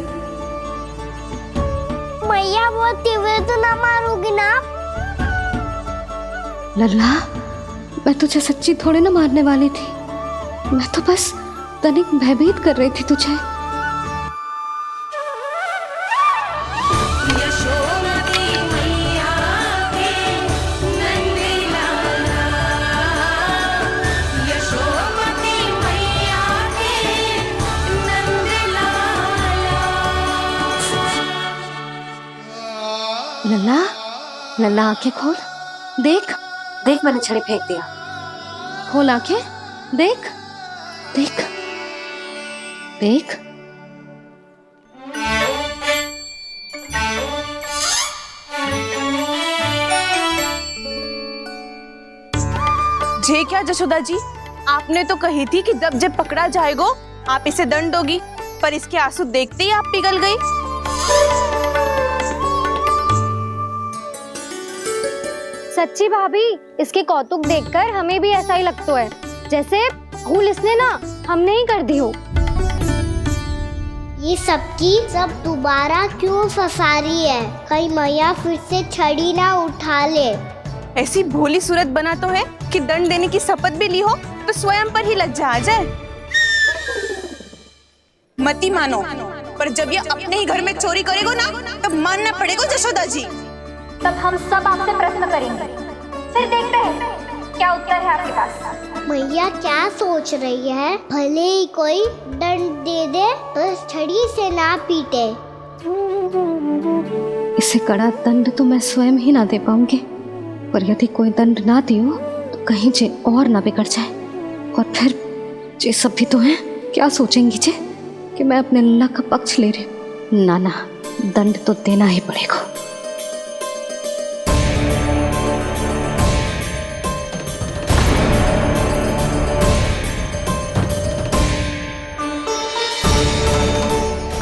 मैया बहुत तीव्र तो ना मारोगी ना? लल्ला, मैं तुझे सच्ची थोड़ी ना मारने वाली थी, मैं तो बस तनिक भयभीत कर रही थी तुझे। लल्ला, लल्ला आंखें खोल, देख देख मैंने छड़ी फेंक दिया। खोल आंखें, देख देख देख। जे क्या जशोदा जी, आपने तो कही थी कि जब पकड़ा जाएगा आप इसे दंड दोगी, पर इसके आंसू देखते ही आप पिघल गई। सच्ची भाभी, इसके कौतुक देखकर हमें भी ऐसा ही लगता है, जैसे भूल इसने ना हमने ही कर दी हो। ये सब दोबारा क्यों फंसा रही है? कहीं मैया फिर से छड़ी ना उठा ले। ऐसी भोली सूरत बना तो है कि दंड देने की शपथ भी ली हो तो स्वयं पर ही लज्जा आ जाए। मती मानो, पर जब ये अपने ही घर में चोरी करेगा ना, तब मानना पड़ेगा जशोदा जी। तब हम सब आपसे प्रश्न करेंगे, फिर देखते हैं क्या उत्तर है आपके पास। मैया क्या सोच रही है? भले ही कोई दंड दे दे, बस छड़ी से ना पीटे। इसे कड़ा दंड तो मैं स्वयं ही ना दे पाऊंगी, पर यदि कोई दंड ना दियो तो कहीं जे और ना बिगड़ जाए, और फिर जे सब भी तो हैं, क्या सोचेंगी जे कि मैं अपने लल्ला का पक्ष ले रही। ना ना, दंड तो देना ही पड़ेगा।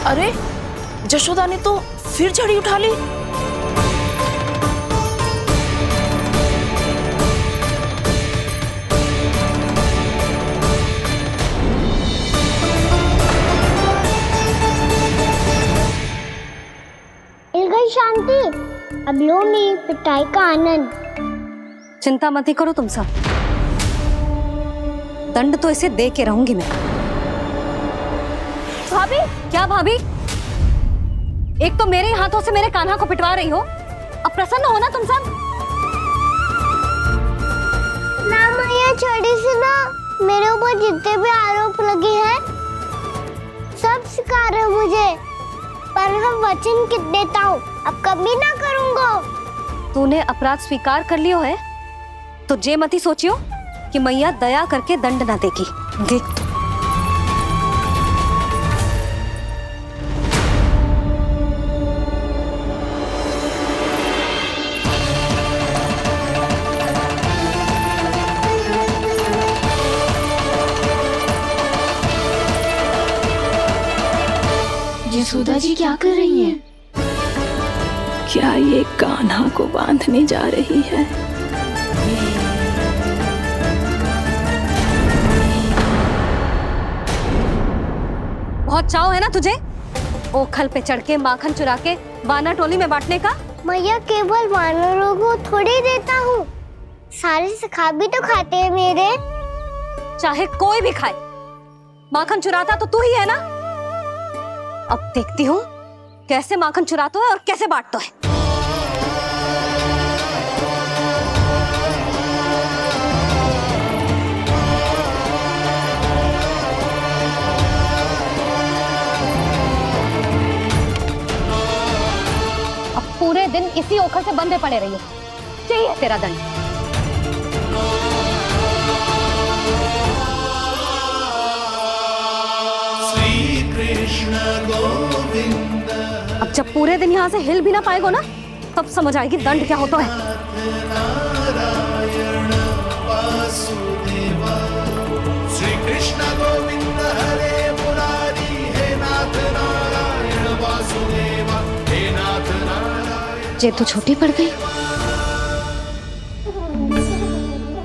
अरे जशोदा ने तो फिर छड़ी उठा ली। मिल गई शांति, अब लो मेरी पिटाई का आनंद। चिंता मत ही करो तुम सब, दंड तो इसे दे के रहूंगी मैं। भाभी, क्या भाभी? एक तो मेरे हाथों से मेरे कान्हा को पिटवा रही हो, अब प्रसन्न हो ना तुम सब? ना मैया, छड़ी से ना मेरे ऊपर जितने भी आरोप लगे हैं सब स्वीकार है मुझे, पर मैं वचन कित देता हूँ, अब कभी ना करूँगा। तूने अपराध स्वीकार कर लियो है तो जे मती सोचियो कि मैया दया करके दंड ना देगी। देख यशोदा जी क्या कर रही हैं? क्या ये कान्हा को बांधने जा रही है? बहुत चाव है ना तुझे ओखल पे चढ़ के माखन चुरा के वानर टोली में बांटने का? मैया, केवल वानरों को थोड़ी देता हूँ, सारे सखा भी तो खाते हैं मेरे। चाहे कोई भी खाए, माखन चुराता तो तू ही है ना। अब देखती हूँ कैसे माखन चुराता है और कैसे बांटता है। दिन इसी ओखर से बंधे पड़े रहिए। चाहिए तेरा दंड। श्री कृष्ण गोविंद। अब जब पूरे दिन यहाँ से हिल भी ना पाएगो ना, तब समझ आएगी दंड क्या होता है। नारायण वासुदेव। श्री कृष्ण गोविंद हरे मुरारी। हे नाथ नारायण वासुदेव। हे नाथ नारायण। जे तो छोटी पड़ गई।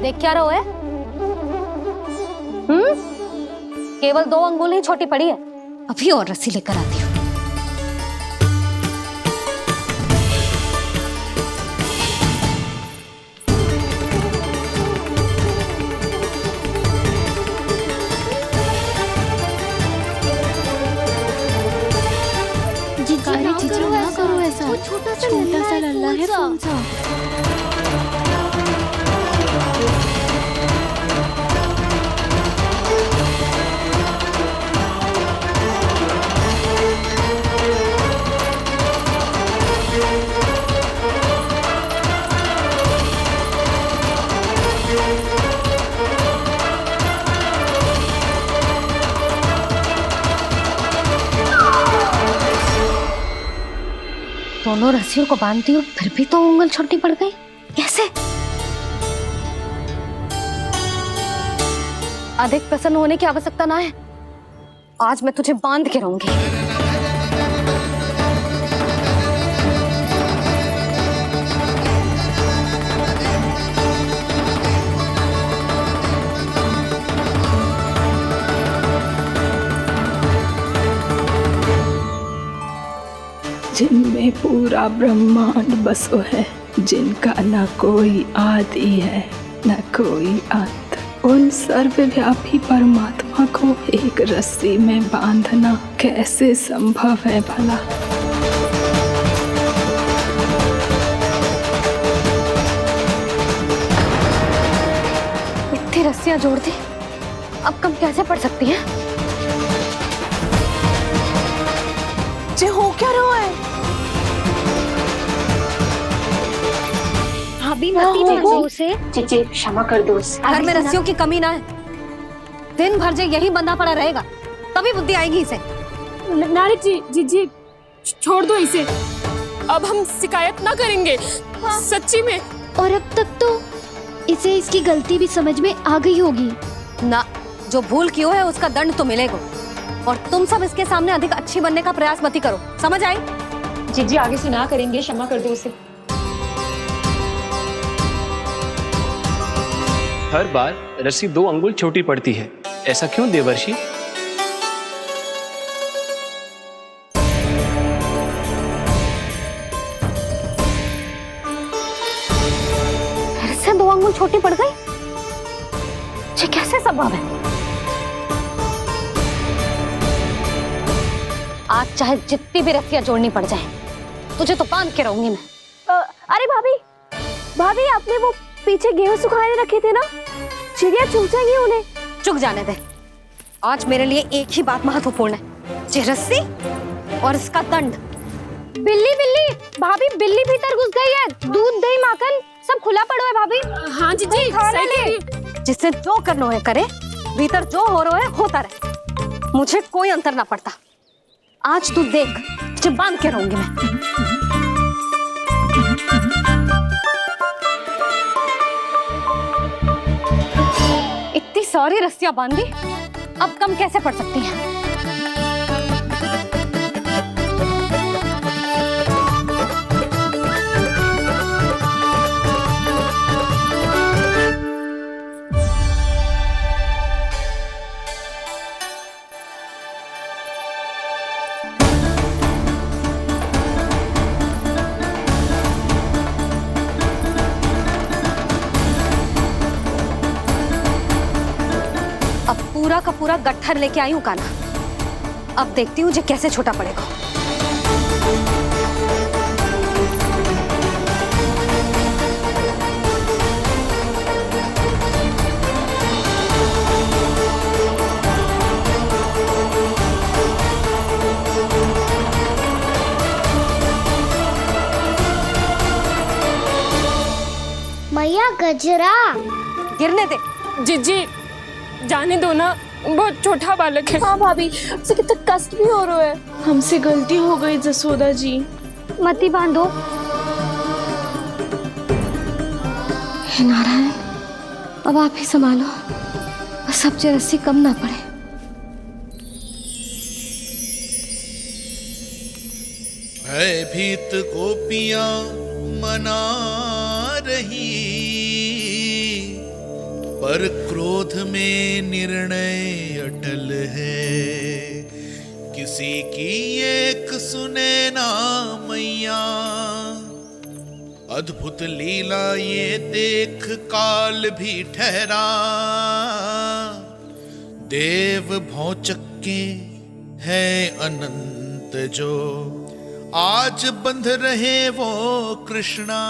देख क्या रहो है? केवल 2 अंगुल ही छोटी पड़ी है। अभी और रस्सी लेकर आती हूँ। ना करो ऐसा। छोटा सा लल्ला है कौन सा? दोनों रस्सियों को बांधती हूँ, फिर भी तो उंगल छोटी पड़ गई। कैसे? अधिक प्रसन्न होने की आवश्यकता ना है। आज मैं तुझे बांध के रहूंगी। जिनमें पूरा ब्रह्मांड बसो है, जिनका न कोई आदि है न कोई अंत, उन सर्वव्यापी परमात्मा को एक रस्सी में बांधना कैसे संभव है भला? इतनी रस्सियां जोड़ दी, अब कम कैसे पड़ सकती हैं? जे हो क्या रहा है? भाभी मत उसे। जीजी क्षमा कर दो उसे। घर में रस्सियों की कमी ना है। दिन भर जे यही बंधा पड़ा रहेगा, तभी बुद्धि आएगी इसे। नारी जी छोड़ दो इसे। अब हम शिकायत ना करेंगे। सच्ची में। और अब तक तो इसे इसकी गलती भी समझ में आ गई होगी ना। जो भूल किया है उसका दंड तो मिलेगा। और तुम सब इसके सामने अधिक अच्छी बनने का प्रयास मत करो, समझ आई? जीजी आगे से ना करेंगे, क्षमा कर दो उसे। हर बार रस्सी 2 अंगुल छोटी पड़ती है, ऐसा क्यों देवर्षि? फिर से 2 अंगुल छोटी पड़ गई? ये कैसे संभव है? आज चाहे जितनी भी रस्सियां जोड़नी पड़ जाए, तुझे तो बांध के रहूंगी मैं। अरे भाभी आपने वो पीछे गेहूं सुखाने रखे थे ना, चिड़िया चुग जाएंगी उन्हें। चुग जाने दे। आज मेरे लिए एक ही बात महत्वपूर्ण है, ये रस्सी और इसका दंड। बिल्ली भाभी, बिल्ली भीतर घुस गई है। दूध दही माखन सब खुला पड़ा है भाभी। हाँ जीजी सही कह रही है। जिससे जो करना है करे, भीतर जो हो रहा है होता रहे, मुझे कोई अंतर ना पड़ता। आज तू देख, तुझे बांध के रहूंगी मैं। इतनी सारी रस्सियां बांधी, अब कम कैसे पड़ सकती हैं? पूरा का पूरा गट्ठर लेके आई हूँ कान्हा। अब देखती हूँ जे कैसे छोटा पड़ेगा। गजरा। गिरने दे। जीजी जाने दो ना, बहुत छोटा बालक है। हाँ भाभी, उसे कितना कष्ट भी हो रहा है। हमसे गलती हो गई जसोदा जी। मती बांधो। हे नारायण, अब आप ही संभालो, बस अब जे रस्सी कम ना पड़े। भयभीत गोपियां मना रही, पर क्रोध में निर्णय अटल है। किसी की एक सुने ना मैया, अद्भुत लीला ये देख काल भी ठहरा। देव भौचक्के है अनंत जो, आज बंध रहे वो कृष्णा।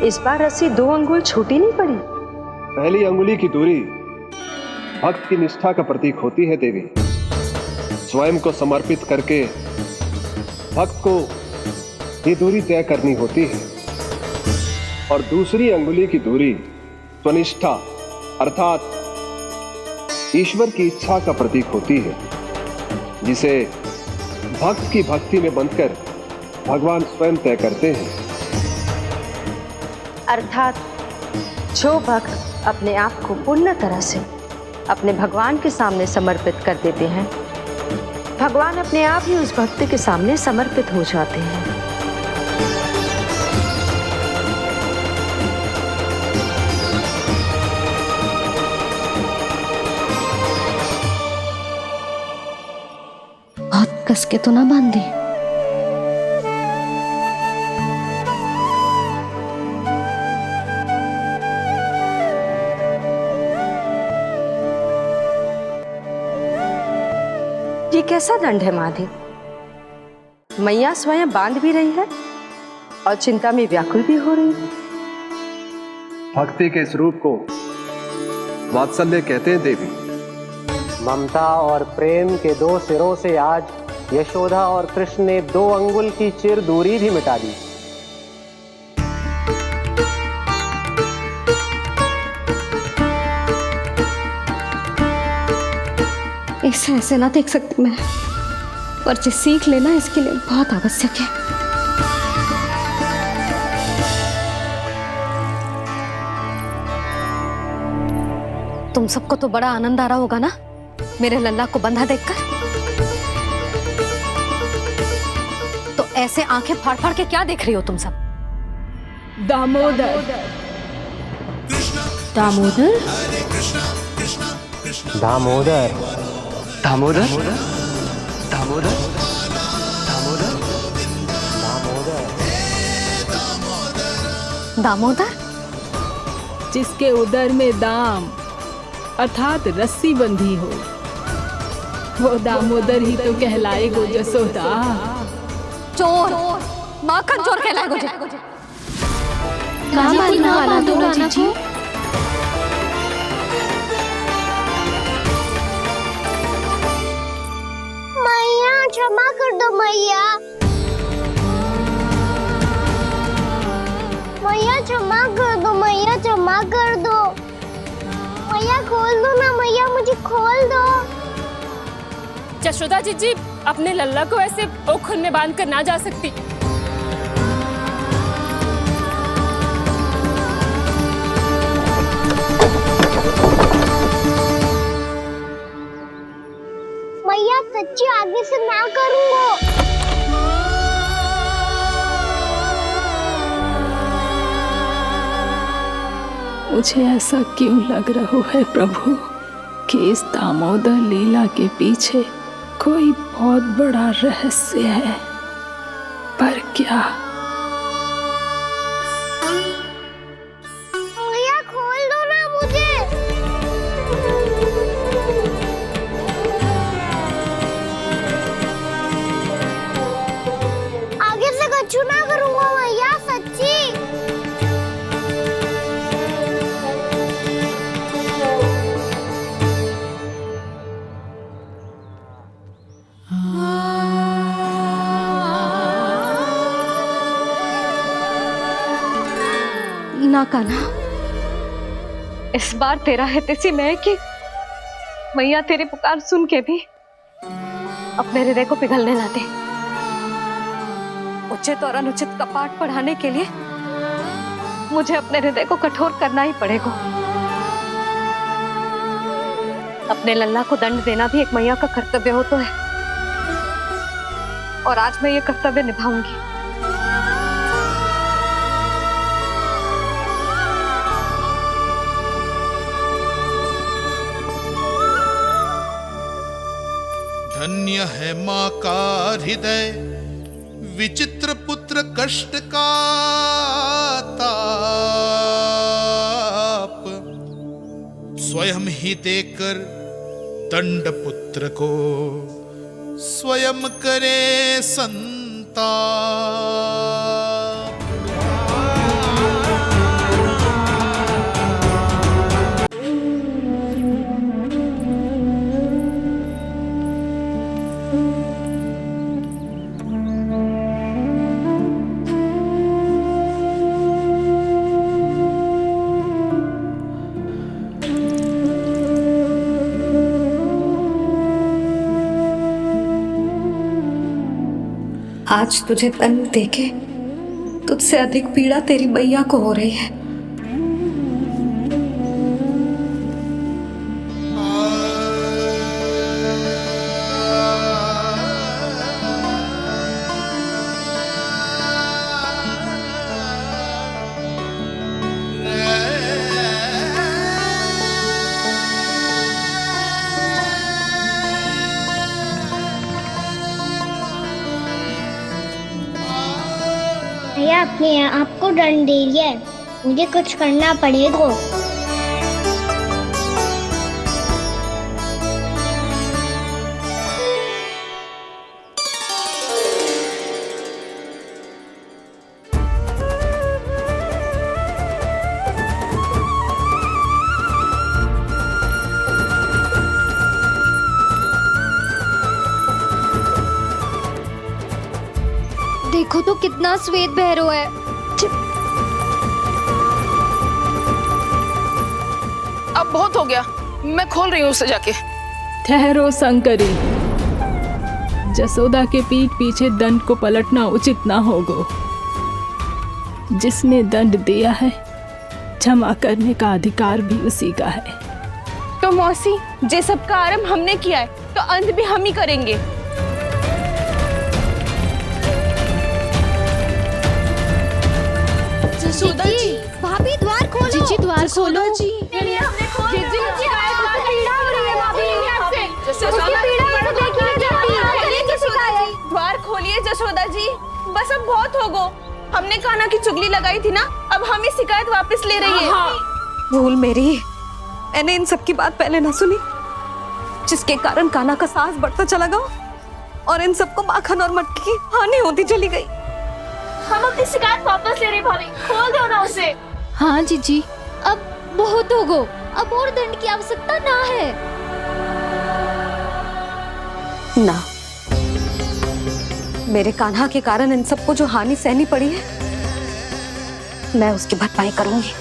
इस बार रस्सी 2 अंगुल छोटी नहीं पड़ी। पहली अंगुली की दूरी भक्त की निष्ठा का प्रतीक होती है देवी। स्वयं को समर्पित करके भक्त को ये दूरी तय करनी होती है। और दूसरी अंगुली की दूरी स्वनिष्ठा अर्थात ईश्वर की इच्छा का प्रतीक होती है, जिसे भक्त की भक्ति में बंधकर भगवान स्वयं तय करते हैं। अर्थात जो भक्त अपने आप को पूर्ण तरह से अपने भगवान के सामने समर्पित कर देते हैं, भगवान अपने आप ही उस भक्त के सामने समर्पित हो जाते हैं। बहुत कस के तो ना बांधी। ये कैसा दंड है माधे? मैया स्वयं बांध भी रही है और चिंता में व्याकुल भी हो रही है। भक्ति के स्वरूप को वात्सल्य कहते हैं देवी। ममता और प्रेम के 2 सिरों से आज यशोदा और कृष्ण ने 2 अंगुल की चिर दूरी भी मिटा दी। इसे ऐसे ना देख सकती मैं, पर जो सीख लेना इसके लिए बहुत आवश्यक है। तुम सबको तो बड़ा आनंद आ रहा होगा ना मेरे लल्ला को बंधा देखकर। तो ऐसे आंखें फाड़ फाड़ के क्या देख रही हो तुम सब? दामोदर। दामोदर? दामोदर। दामोदर? दामोदर? दामोदर? जिसके उदर में दाम अर्थात रस्सी बंधी हो, वो दामोदर ही तो कहलाएगो जसोदा। चोर, माखन चोर कहलाएगो। कहाँ मारना वाला दो राना को? मैया क्षमा कर दो मैया। मैया क्षमा कर दो, मैया क्षमा कर दो। मैया खोल दो ना मैया, मुझे खोल दो। जशोदा जीजी अपने लल्ला को ऐसे ओखल में बांध कर ना जा सकती। मैया सच्ची आगे से ना करूंगा। मुझे ऐसा क्यों लग रहा है प्रभु कि इस दामोदर लीला के पीछे कोई बहुत बड़ा रहस्य है, पर क्या? मैया खोल दो ना मुझे। आगे से कछु ना करूंगा मैया, सच्ची। ना कान्हा, इस बार तेरा हितैषी मैं कि मैया तेरी पुकार सुन के भी अपने हृदय को पिघलने ना दे। उचित और अनुचित का पाठ पढ़ाने के लिए मुझे अपने हृदय को कठोर करना ही पड़ेगा। अपने लल्ला को दंड देना भी एक मैया का कर्तव्य हो तो है, और आज मैं ये कर्तव्य निभाऊंगी। धन्य है माँ का हृदय, विचित्र पुत्र कष्ट का ताप, स्वयं ही देकर दंड पुत्र को स्वयं करे संताप। आज तुझे दंड देके तुझसे अधिक पीड़ा तेरी मैया को हो रही है। भैया अपने आप को दंड दे दिया है, मुझे कुछ करना पड़ेगा। देखो तो कितना श्वेत भैरव है। अब बहुत हो गया, मैं खोल रही हूँ उसे जाके। ठहरो शंकरी, जसोदा के पीठ पीछे दंड को पलटना उचित ना होगा। जिसने दंड दिया है क्षमा करने का अधिकार भी उसी का है। तो मौसी, जे सब का आरंभ हमने किया है तो अंत भी हम ही करेंगे। जसोदा जी, भाभी द्वार खोलो। जीजी द्वार खोलो। जी हमने खोल जीजी पीड़ा हो रही है भाभी। द्वार खोलिए जसोदा जी, बस अब बहुत हो गो। हमने कान्हा की चुगली लगाई थी ना, अब हम ही शिकायत वापस ले रही है। भूल मेरी, मैंने इन सब की बात पहले ना सुनी, जिसके कारण कान्हा का साहस बढ़ता चला गया और इन सबको माखन और मटकी की हानि होती चली गई। हम अपनी शिकायत वापस ले रहे भाभी, खोल दो ना उसे। हाँ जीजी, अब बहुत हो गो, अब और दंड की आवश्यकता ना है। ना, मेरे कान्हा के कारण इन सबको जो हानि सहनी पड़ी है, मैं उसकी भरपाई करूंगी।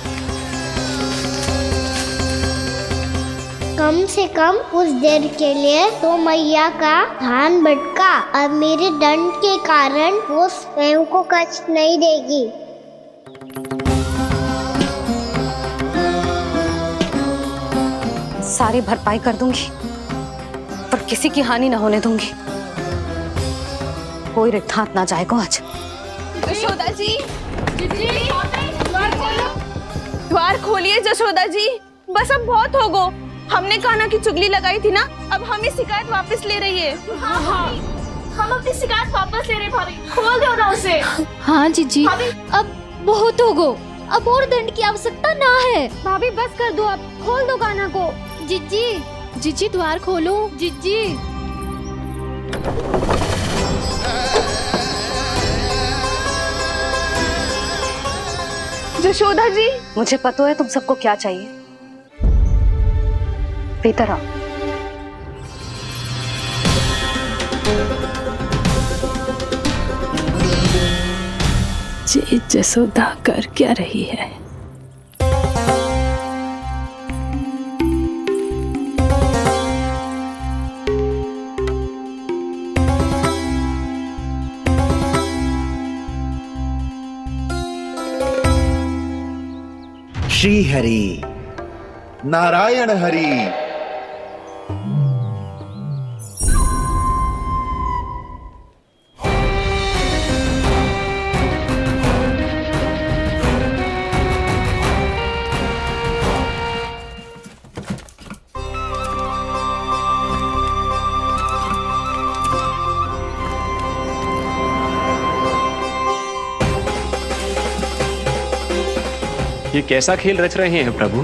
कम से कम कुछ देर के लिए तो मैया का ध्यान भटका, अब मेरे दंड के कारण वो स्वयं को कष्ट नहीं देगी। सारी भरपाई कर दूंगी, पर किसी की हानि न होने दूंगी। कोई रिक्त हाथ ना जाएगा आज। जसोदा जी, द्वार खोलिए जसोदा जी, बस अब बहुत हो गो। हमने कान्हा की चुगली लगाई थी ना, अब हम ही शिकायत वापस ले रही है। हम अपनी शिकायत वापस ले रहे भाभी, खोल दो ना उसे। हाँ जीजी, अब बहुत हो गो, अब और दंड की आवश्यकता ना है। भाभी बस कर दो, अब खोल दो कान्हा को। जीजी, जीजी द्वार खोलो। जीजी, जशोदा जी, मुझे पता है तुम सबको क्या चाहिए। भीतर आओ। जी जसोदा कर क्या रही है? श्री हरि, नारायण हरि। ये कैसा खेल रच रहे हैं प्रभु?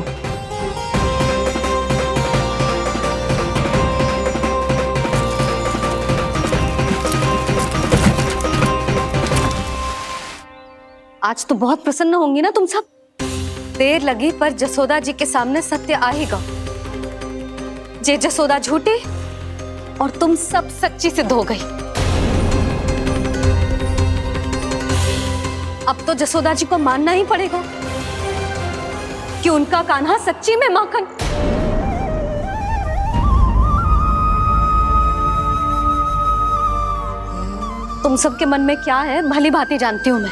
आज तो बहुत प्रसन्न होंगी ना तुम सब। देर लगी पर जसोदा जी के सामने सत्य आएगा। जे जसोदा झूठी और तुम सब सच्ची सिद्ध हो गई। अब तो जसोदा जी को मानना ही पड़ेगा कि उनका कान्हा सच्ची में माखन। तुम सबके मन में क्या है भली भांति जानती हूं मैं।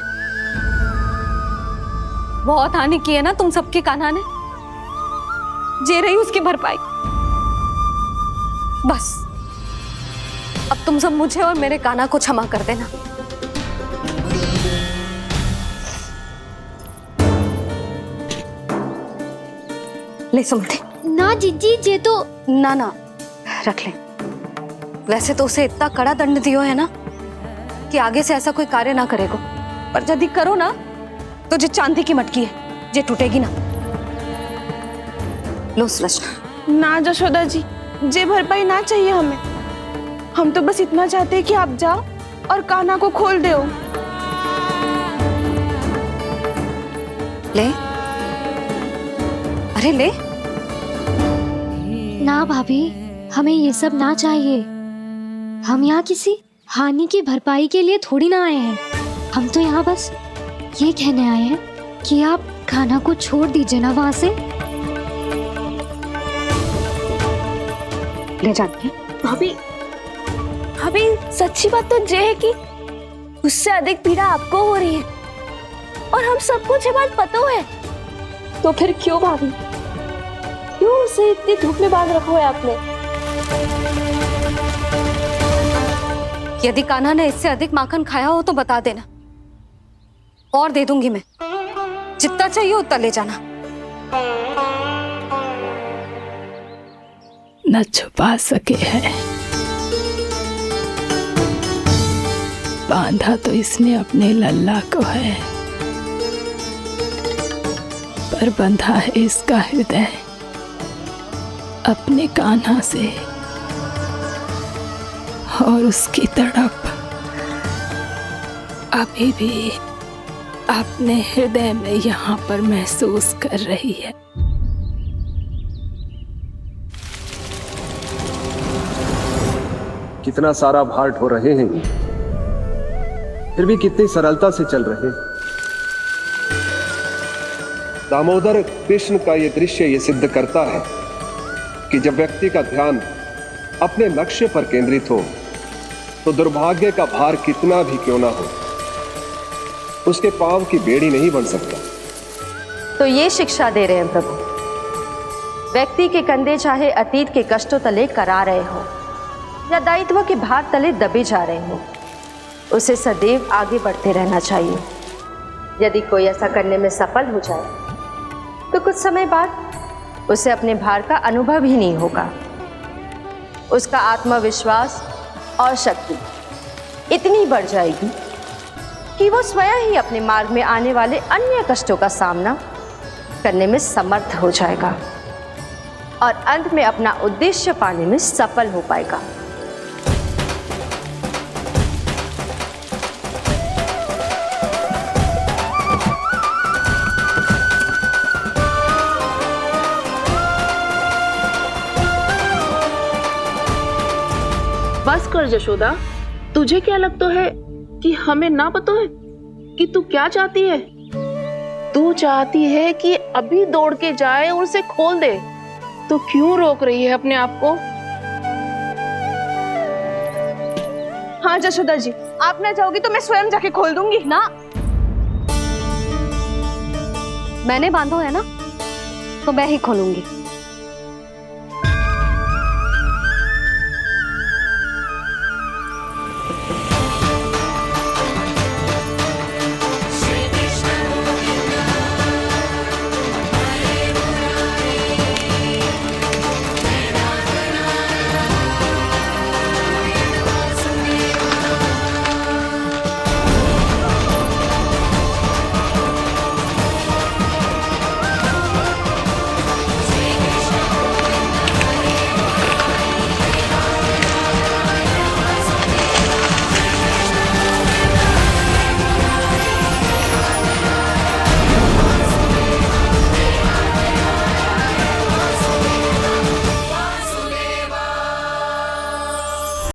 बहुत हानि की है ना तुम सबके कान्हा ने। जे रही उसकी भरपाई। बस अब तुम सब मुझे और मेरे कान्हा को क्षमा कर देना। ले सुमते। ना जीजी, जे तो ना ना रख ले। वैसे तो उसे इतना कड़ा दंड दियो है ना कि आगे से ऐसा कोई कार्य ना करेगा। पर यदि करो ना तो जो चांदी की मटकी है जे टूटेगी ना। लो सुरक्षा। ना जशोदा जी, जे भरपाई ना चाहिए हमें। हम तो बस इतना चाहते हैं कि आप जाओ और कान्हा को खोल दो। ले, अरे ले। ना भाभी, हमें ये सब ना चाहिए। हम यहाँ किसी हानि की भरपाई के लिए थोड़ी ना आए हैं। हम तो यहाँ बस ये कहने आए हैं कि आप कान्हा को छोड़ दीजिए ना वहां से। ले जाके भाभी, भाभी सच्ची बात तो ये है कि उससे अधिक पीड़ा आपको हो रही है और हम सबको ये बात पता है। तो फिर क्यों भाभी, क्यों उसे इतनी धूप में बांध रखा है आपने? यदि कान्हा ने इससे अधिक माखन खाया हो तो बता देना और दे दूंगी मैं। जितना चाहिए उतना ले जाना। न छुपा सके है, बांधा तो इसने अपने लल्ला को है, पर बंधा है इसका हृदय अपने कान्हा से। और उसकी तड़प अभी भी अपने हृदय में यहाँ पर महसूस कर रही है। कितना सारा भार ढो रहे हैं, फिर भी कितनी सरलता से चल रहे हैं। दामोदर कृष्ण का यह दृश्य ये सिद्ध करता है कि जब व्यक्ति का ध्यान अपने लक्ष्य पर केंद्रित हो तो दुर्भाग्य का भार कितना भी क्यों ना हो, उसके पांव की बेड़ी नहीं बन सकता। तो ये शिक्षा दे रहे हैं प्रभु। व्यक्ति के कंधे चाहे अतीत के कष्टों तले करा रहे हो या दायित्व के भार तले दबे जा रहे हो, उसे सदैव आगे बढ़ते रहना चाहिए। यदि कोई ऐसा करने में सफल हो जाए तो कुछ समय बाद उसे अपने भार का अनुभव ही नहीं होगा। उसका आत्मविश्वास और शक्ति इतनी बढ़ जाएगी कि वो स्वयं ही अपने मार्ग में आने वाले अन्य कष्टों का सामना करने में समर्थ हो जाएगा और अंत में अपना उद्देश्य पाने में सफल हो पाएगा। बस कर जशोदा, तुझे क्या लगता है कि हमें ना पता है कि तू क्या चाहती है? तू चाहती है कि अभी दौड़ के जाए और उसे खोल दे, तो क्यों रोक रही है अपने आप को? हाँ जशोदा जी, आप ना चाहोगी तो मैं स्वयं जाके खोल दूंगी। ना, मैंने बांधो है ना, तो मैं ही खोलूंगी।